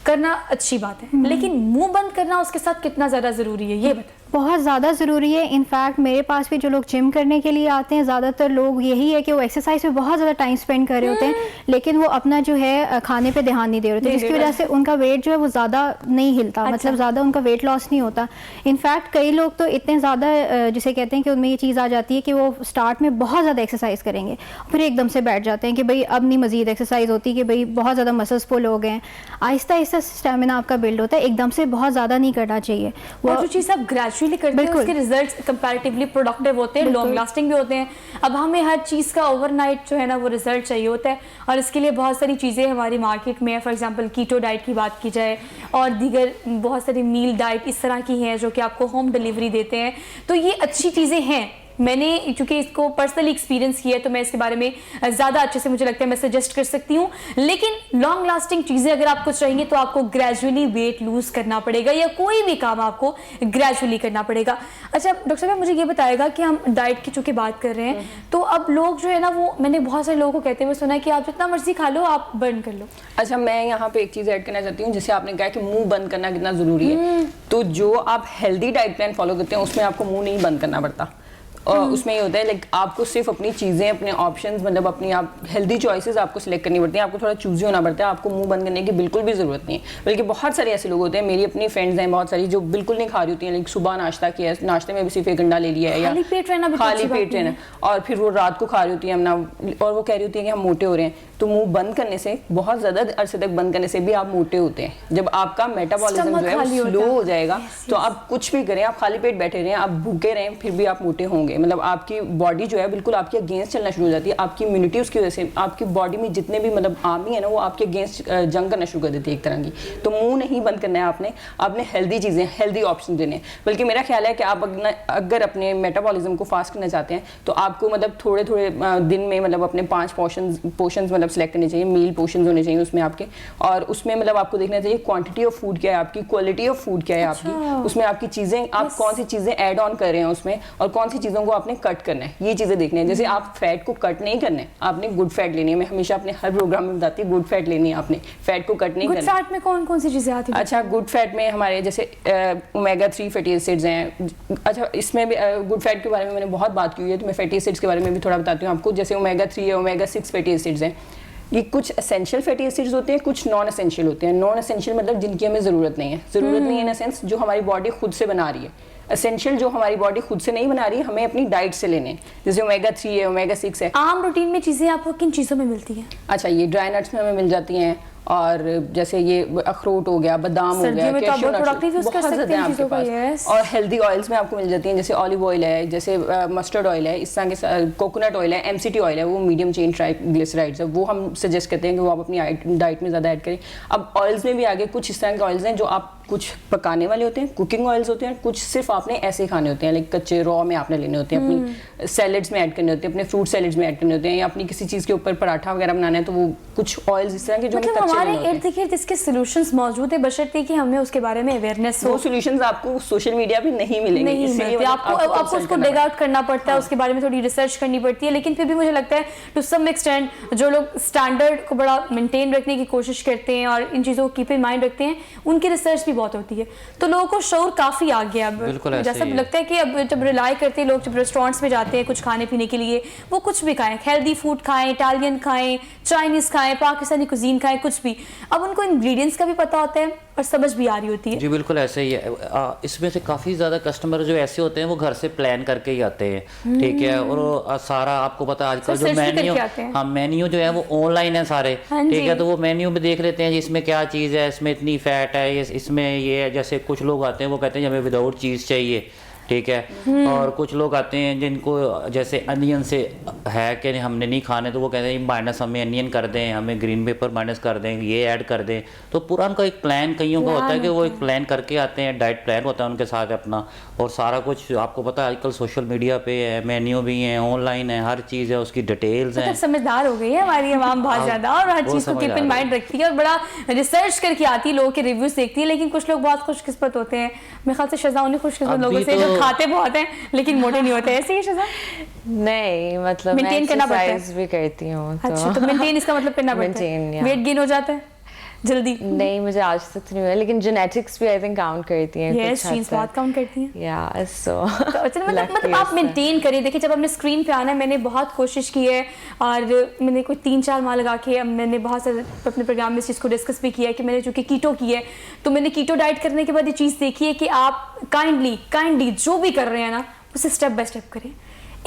करना अच्छी बात है, लेकिन मुंह बंद करना उसके साथ कितना ज्यादा जरूरी है, ये बताएं। बहुत ज़्यादा ज़रूरी है। इनफैक्ट मेरे पास भी जो लोग जिम करने के लिए आते हैं, ज़्यादातर लोग यही है कि वो एक्सरसाइज पे बहुत ज़्यादा टाइम स्पेंड कर रहे होते हैं, लेकिन वो अपना जो है खाने पे ध्यान नहीं दे रहे होते, जिसकी वजह से उनका वेट जो है वो ज़्यादा नहीं हिलता। अच्छा। मतलब ज़्यादा उनका वेट लॉस नहीं होता। इनफैक्ट कई लोग तो इतने ज़्यादा जिसे कहते हैं कि उनमें ये चीज़ आ जाती है कि वो स्टार्ट में बहुत ज़्यादा एक्सरसाइज करेंगे, फिर एकदम से बैठ जाते हैं कि भाई अब नहीं मज़ीद एक्सरसाइज होती, कि भाई बहुत ज़्यादा मसल्स पुल हो गए हैं। आहिस्ता आहिस्ता स्टेमिना आपका बिल्ड होता है, एकदम से बहुत ज़्यादा नहीं करना चाहिए। वो जो चीज़ आप ग्रेजुअली करते हैं उसके रिजल्ट्स कंपैरेटिवली प्रोडक्टिव होते हैं, लॉन्ग लास्टिंग भी होते हैं। अब हमें हर चीज़ का ओवरनाइट जो है ना वो रिजल्ट चाहिए होता है, और इसके लिए बहुत सारी चीज़ें हमारी मार्केट में है। फॉर एग्जांपल कीटो डाइट की बात की जाए और दीगर बहुत सारी मील डाइट इस तरह की हैं जो कि आपको होम डिलीवरी देते हैं, तो ये अच्छी चीज़ें हैं। मैंने चूंकि इसको पर्सनली एक्सपीरियंस किया है तो मैं इसके बारे में ज़्यादा अच्छे से मुझे लगता है मैं सजेस्ट कर सकती हूँ, लेकिन लॉन्ग लास्टिंग चीज़ें अगर आपको चाहिए तो आपको ग्रेजुअली वेट लूज करना पड़ेगा, या कोई भी काम आपको ग्रेजुअली करना पड़ेगा। अच्छा डॉक्टर साहब, मुझे ये बताएगा कि हम डाइट की चूंकि बात कर रहे हैं, तो अब लोग जो है ना वो, मैंने बहुत सारे लोगों को कहते हुए सुना है कि आप जितना मर्जी खा लो, आप बर्न कर लो। अच्छा, मैं यहाँ पे एक चीज़ ऐड करना चाहती हूँ, जैसे आपने कहा कि मुंह बंद करना कितना ज़रूरी है, तो जो आप हेल्दी डाइट प्लान फॉलो करते हैं उसमें आपको मुंह नहीं बंद करना पड़ता। और उसमें ये होता है लाइक आपको सिर्फ अपनी चीज़ें, अपने ऑप्शंस, मतलब अपनी आप हेल्दी चॉइसेस आपको सिलेक्ट करनी पड़ती हैं, आपको थोड़ा चूजी होना पड़ता है, आपको मुंह बंद करने की बिल्कुल भी ज़रूरत नहीं है। बल्कि बहुत सारे ऐसे लोग होते हैं, मेरी अपनी फ्रेंड्स हैं बहुत सारी, जो बिल्कुल नहीं खा रही होती हैं, लाइक सुबह नाश्ता किया है, नाश्ते में भी सिर्फ एक अंडा ले लिया है, या खाली पेट रहना, और फिर वो रात को खा रही होती है अपना, और वो कह रही होती है कि हम मोटे हो रहे हैं। तो मुंह बंद करने से, बहुत ज़्यादा अरसे तक बंद करने से भी आप मोटे होते हैं। जब आपका मेटाबॉलिज्म जो है वो स्लो हो जाएगा, तो आप कुछ भी करें, आप खाली पेट बैठे रहें, आप भूखे रहें, फिर भी आप मोटे होंगे। मतलब आपकी बॉडी जो है बिल्कुल आपके अगेंस्ट चलना शुरू हो जाती है। आपकी इम्यूनिटी उसकी वजह से, आपकी बॉडी में जितने भी मतलब आर्मी है ना, वो आपके अगेंस्ट जंग करना शुरू कर देती है एक तरह की। तो मुंह नहीं बंद करना है आपने हेल्दी चीज़ें, हेल्दी ऑप्शन देने हैं। बल्कि मेरा ख्याल है कि आप अगर अपने मेटाबॉलिज्म को फास्ट करना चाहते हैं तो आपको मतलब थोड़े थोड़े दिन में मतलब अपने 5 पोर्शंस मतलब सेलेक्ट करने चाहिए, मील पोर्शंस होने चाहिए उसमें आपके, और उसमें मतलब आपको देखना चाहिए क्वांटिटी ऑफ फूड क्या है आपकी, क्वालिटी ऑफ फूड क्या है आपकी, उसमें आपकी चीज़ें, आप कौन सी चीज़ें ऐड ऑन कर रहे हैं उसमें, और कौन सी चीज़ों को आपने कट करना है, ये चीज़ें देखनी है। जैसे आप फैट को कट नहीं करना है, आपने गुड फैट लेनी है। मैं हमेशा अपने हर प्रोग्राम में बताती हूँ गुड फैट लेनी है, आपने फैट को कट नहीं करना। गुड फैट में कौन कौन सी चीज़ें आती हैं? अच्छा, गुड फैट में हमारे जैसे ओमेगा 3 फैटी एसिड्स हैं। अच्छा, इसमें भी गुड फैट के बारे में मैंने बहुत बात की है, तो मैं फैटी एसिड्स के बारे में भी थोड़ा बताती हूँ आपको। जैसे ओमेगा 3 या ओमेगा 6 फैटी एसिड्स हैं, ये कुछ एसेंशियल फैटी एसिड्स होते हैं, कुछ नॉन एसेंशियल होते हैं। नॉन एसेंशियल मतलब जिनकी हमें ज़रूरत नहीं है, ज़रूरत नहीं है इन सेंस जो हमारी बॉडी खुद से बना रही है। एसेंशियल जो हमारी बॉडी खुद से नहीं बना रही है, हमें अपनी डाइट से लेने हैं। जैसे ओमेगा 3 है, ओमेगा 6 है। आम रूटीन में चीज़ें आपको किन चीज़ों में मिलती हैं? अच्छा, ये ड्राई नट्स में हमें मिल जाती हैं, और जैसे ये अखरोट हो गया, बादाम हो सर्दियों गया, में तो आप cashew बहुत nuts, productive use कर बहुत सकते ज़्यादा हैं आपके चीज़ों का, पास। yes। और हेल्दी ऑयल्स में आपको मिल जाती हैं, जैसे ऑलिव ऑयल है, जैसे मस्टर्ड ऑयल है, इस तरह के कोकोनट ऑयल है, MCT ऑयल है, वो मीडियम चेन ट्राइग्लिसराइड्स है, वो हम सजेस्ट करते हैं कि वो आप अपनी डाइट में ज़्यादा ऐड करें। अब ऑयल्स में भी आगे कुछ इस तरह के ऑयल्स हैं जो आप कुछ पकाने वाले होते हैं, कुकिंग ऑयल्स होते हैं, कुछ सिर्फ आपने ऐसे खाने होते हैं, लाइक कच्चे रॉ में आपने लेने होते हैं, अपनी सैलेड्स में ऐड करने होते हैं, अपने फ्रूट सैलेड्स में ऐड करने होते हैं, या अपनी किसी चीज़ के ऊपर पराठा वगैरह बनाना है तो वो कुछ ऑयल्स इस तरह के जो हमें मतलब कच्चे हमारे लेने होते हैं। इर्द गिर्द इसके सॉल्यूशंस मौजूद है, बशर्ते कि हमें उसके बारे में अवेयरनेस हो। वो सॉल्यूशंस आपको सोशल मीडिया पे नहीं मिलेंगे, नहीं इसलिए मिलती, मतलब आपको consult उसको करना डिग आउट करना पड़ता है, उसके बारे में थोड़ी रिसर्च करनी पड़ती है। लेकिन फिर भी मुझे लगता है टू सम एक्सटेंट जो लोग स्टैंडर्ड को बड़ा मेंटेन रखने की कोशिश करते हैं और इन चीज़ों को कीप इन माइंड रखते हैं, उनकी रिसर्च भी बहुत होती है, तो लोगों को शऊर काफ़ी आ गया अब। बिल्कुल ऐसे जैसा ही है। लगता है कि अब जब रिलाई करते हैं लोग, जब रेस्टोरेंट्स में जाते हैं कुछ खाने पीने के लिए, वो कुछ भी खाएं, हेल्दी फूड खाएं, इटालियन खाएं, चाइनीज़ खाएं, पाकिस्तानी कुजीन खाएं, कुछ भी, अब उनको इंग्रेडिएंट्स का भी पता होता है और समझ भी आ रही होती है। जी बिल्कुल ऐसे ही है। इसमें से काफ़ी ज़्यादा कस्टमर जो ऐसे होते हैं वो घर से प्लान करके ही आते हैं, ठीक है, और सारा आपको पता है आजकल सब जो search भी मेन्यू, करके आते हैं। हाँ मेन्यू जो है वो ऑनलाइन है सारे, हाँ ठीक जी। है, तो वो मेन्यू में देख लेते हैं जी इसमें क्या चीज़ है, इसमें इतनी फैट है, इसमें ये है। जैसे कुछ लोग आते हैं वो कहते हैं हमें विदाउट चीज़ चाहिए, ठीक है, और कुछ लोग आते हैं जिनको जैसे अनियन से है कि हमने नहीं खाने, तो वो कहते हैं माइनस हमें अनियन कर दें, हमें ग्रीन पेपर माइनस कर दें, ये ऐड कर दें। तो पूरा उनका एक प्लान कईयों का होता है कि वो एक प्लान करके आते हैं, डाइट प्लान होता है उनके साथ अपना, और सारा कुछ आपको पता है आजकल सोशल मीडिया पे है, मेन्यू भी है, ऑनलाइन है, हर चीज़ है, उसकी डिटेल्स हैं। मतलब समझदार हो गई है हमारी आवाम बहुत ज्यादा, और हर बहुत चीज को कीप इन समझदार माइंड रखती है और बड़ा रिसर्च करके आती है, लोगों के रिव्यूज देखती है। लेकिन कुछ लोग बहुत खुशकिस्मत होते हैं, मेरे ख्याल से शज़ा उन्हीं खुशकिस्मत अभी लोगों से जो तो- खाते बहुत हैं लेकिन मोटे नहीं होते, ऐसे ही शज़ा। नहीं मतलब मैं Maintain करना पड़ता है। एक्सरसाइज भी करती हूँ अच्छा, तो मेंटेन इसका मतलब करना पड़ता Maintain, है, yeah. वेट गेन हो जाता है जल्दी। नहीं मुझे आज तक तो नहीं हुआ, लेकिन जेनेटिक्स भी आई थिंक काउंट करती हैं यस, कुछ हद जीन्स तक। बहुत काउंट करती हैं। या सो तो अच्छा, मतलब आप मेंटेन करें। देखिए, जब हमने स्क्रीन पे आना है, मैंने बहुत कोशिश की है और मैंने कोई 3-4 माह लगा के मैंने बहुत सारे अपने प्रोग्राम में इस चीज़ को डिस्कस भी किया है कि मैंने चूँकि कीटो की है, तो मैंने कीटो डाइट करने के बाद ये चीज़ देखी है कि आप काइंडली जो भी कर रहे हैं ना, उसे स्टेप बाय स्टेप करें।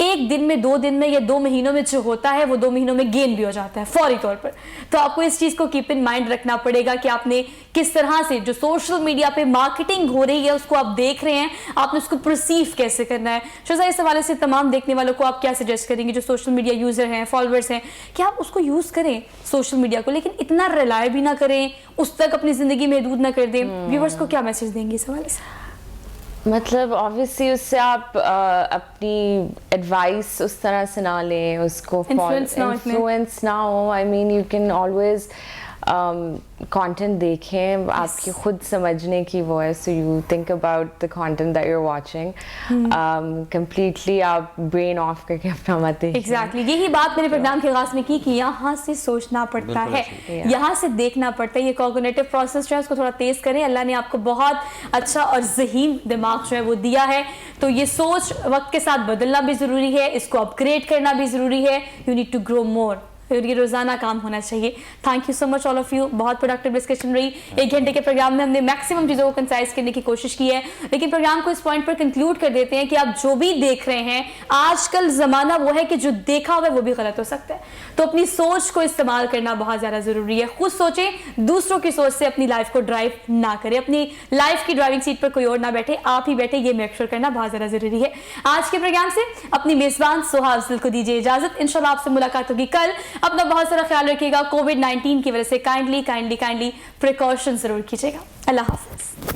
एक दिन में, 2 दिन में या 2 महीनों में जो होता है वो 2 महीनों में गेन भी हो जाता है फौरी तौर पर। तो आपको इस चीज़ को कीप इन माइंड रखना पड़ेगा कि आपने किस तरह से जो सोशल मीडिया पे मार्केटिंग हो रही है उसको आप देख रहे हैं, आपने उसको परसीव कैसे करना है। शज़ा, इस हवाले से तमाम देखने वालों को आप क्या सजेस्ट करेंगे जो सोशल मीडिया यूज़र हैं, फॉलोअर्स हैं, कि आप उसको यूज़ करें सोशल मीडिया को, लेकिन इतना रिलाय भी ना करें, उस तक अपनी ज़िंदगी महदूद ना कर दें। व्यूअर्स को क्या मैसेज देंगे इस हवाले से? मतलब ऑब्वियसली उससे आप अपनी एडवाइस उस तरह से ना लें, उसको इन्फ्लुएंस ना हो। I mean you can always content देखें, आपकी खुद समझने की वो है, so you think about the content that you are watching. Completely आप ब्रेन ऑफ करके अपना मत देखिए। एग्जैक्टली, यही बात मेरे प्रोग्राम के आगाज में की कि यहाँ से सोचना पड़ता है, यहाँ से देखना पड़ता है। ये कॉग्निटिव प्रोसेस जो है उसको थोड़ा तेज करें। अल्लाह ने आपको बहुत अच्छा और ज़हीन दिमाग जो है वो दिया है, तो ये सोच वक्त के साथ बदलना भी ज़रूरी है, इसको अपग्रेड करना भी ज़रूरी है। You need to grow more, और ये रोज़ाना काम होना चाहिए। Thank you so much all of you, बहुत प्रोडक्टिव डिस्कशन रही। 1 घंटे के प्रोग्राम में हमने मैक्सिमम चीज़ों को कंसाइज करने की कोशिश की है, लेकिन प्रोग्राम को इस पॉइंट पर कंक्लूड कर देते हैं कि आप जो भी देख रहे हैं, आजकल ज़माना वो है कि जो देखा हुआ है वो भी गलत हो सकता है, तो अपनी सोच को इस्तेमाल करना बहुत ज़्यादा ज़रूरी है। खुद सोचें, दूसरों की सोच से अपनी लाइफ को ड्राइव ना करें, अपनी लाइफ की ड्राइविंग सीट पर कोई और ना बैठे, आप ही बैठे, ये मेक श्योर करना बहुत ज़्यादा ज़रूरी है। आज के प्रोग्राम से अपनी मेज़बान सोहा अफजल को दीजिए इजाज़त। इंशाल्लाह आपसे मुलाकात होगी कल। अपना बहुत सारा ख्याल रखिएगा, कोविड-19 की वजह से काइंडली प्रिकॉशन जरूर कीजिएगा। अल्लाह हाफ़िज़।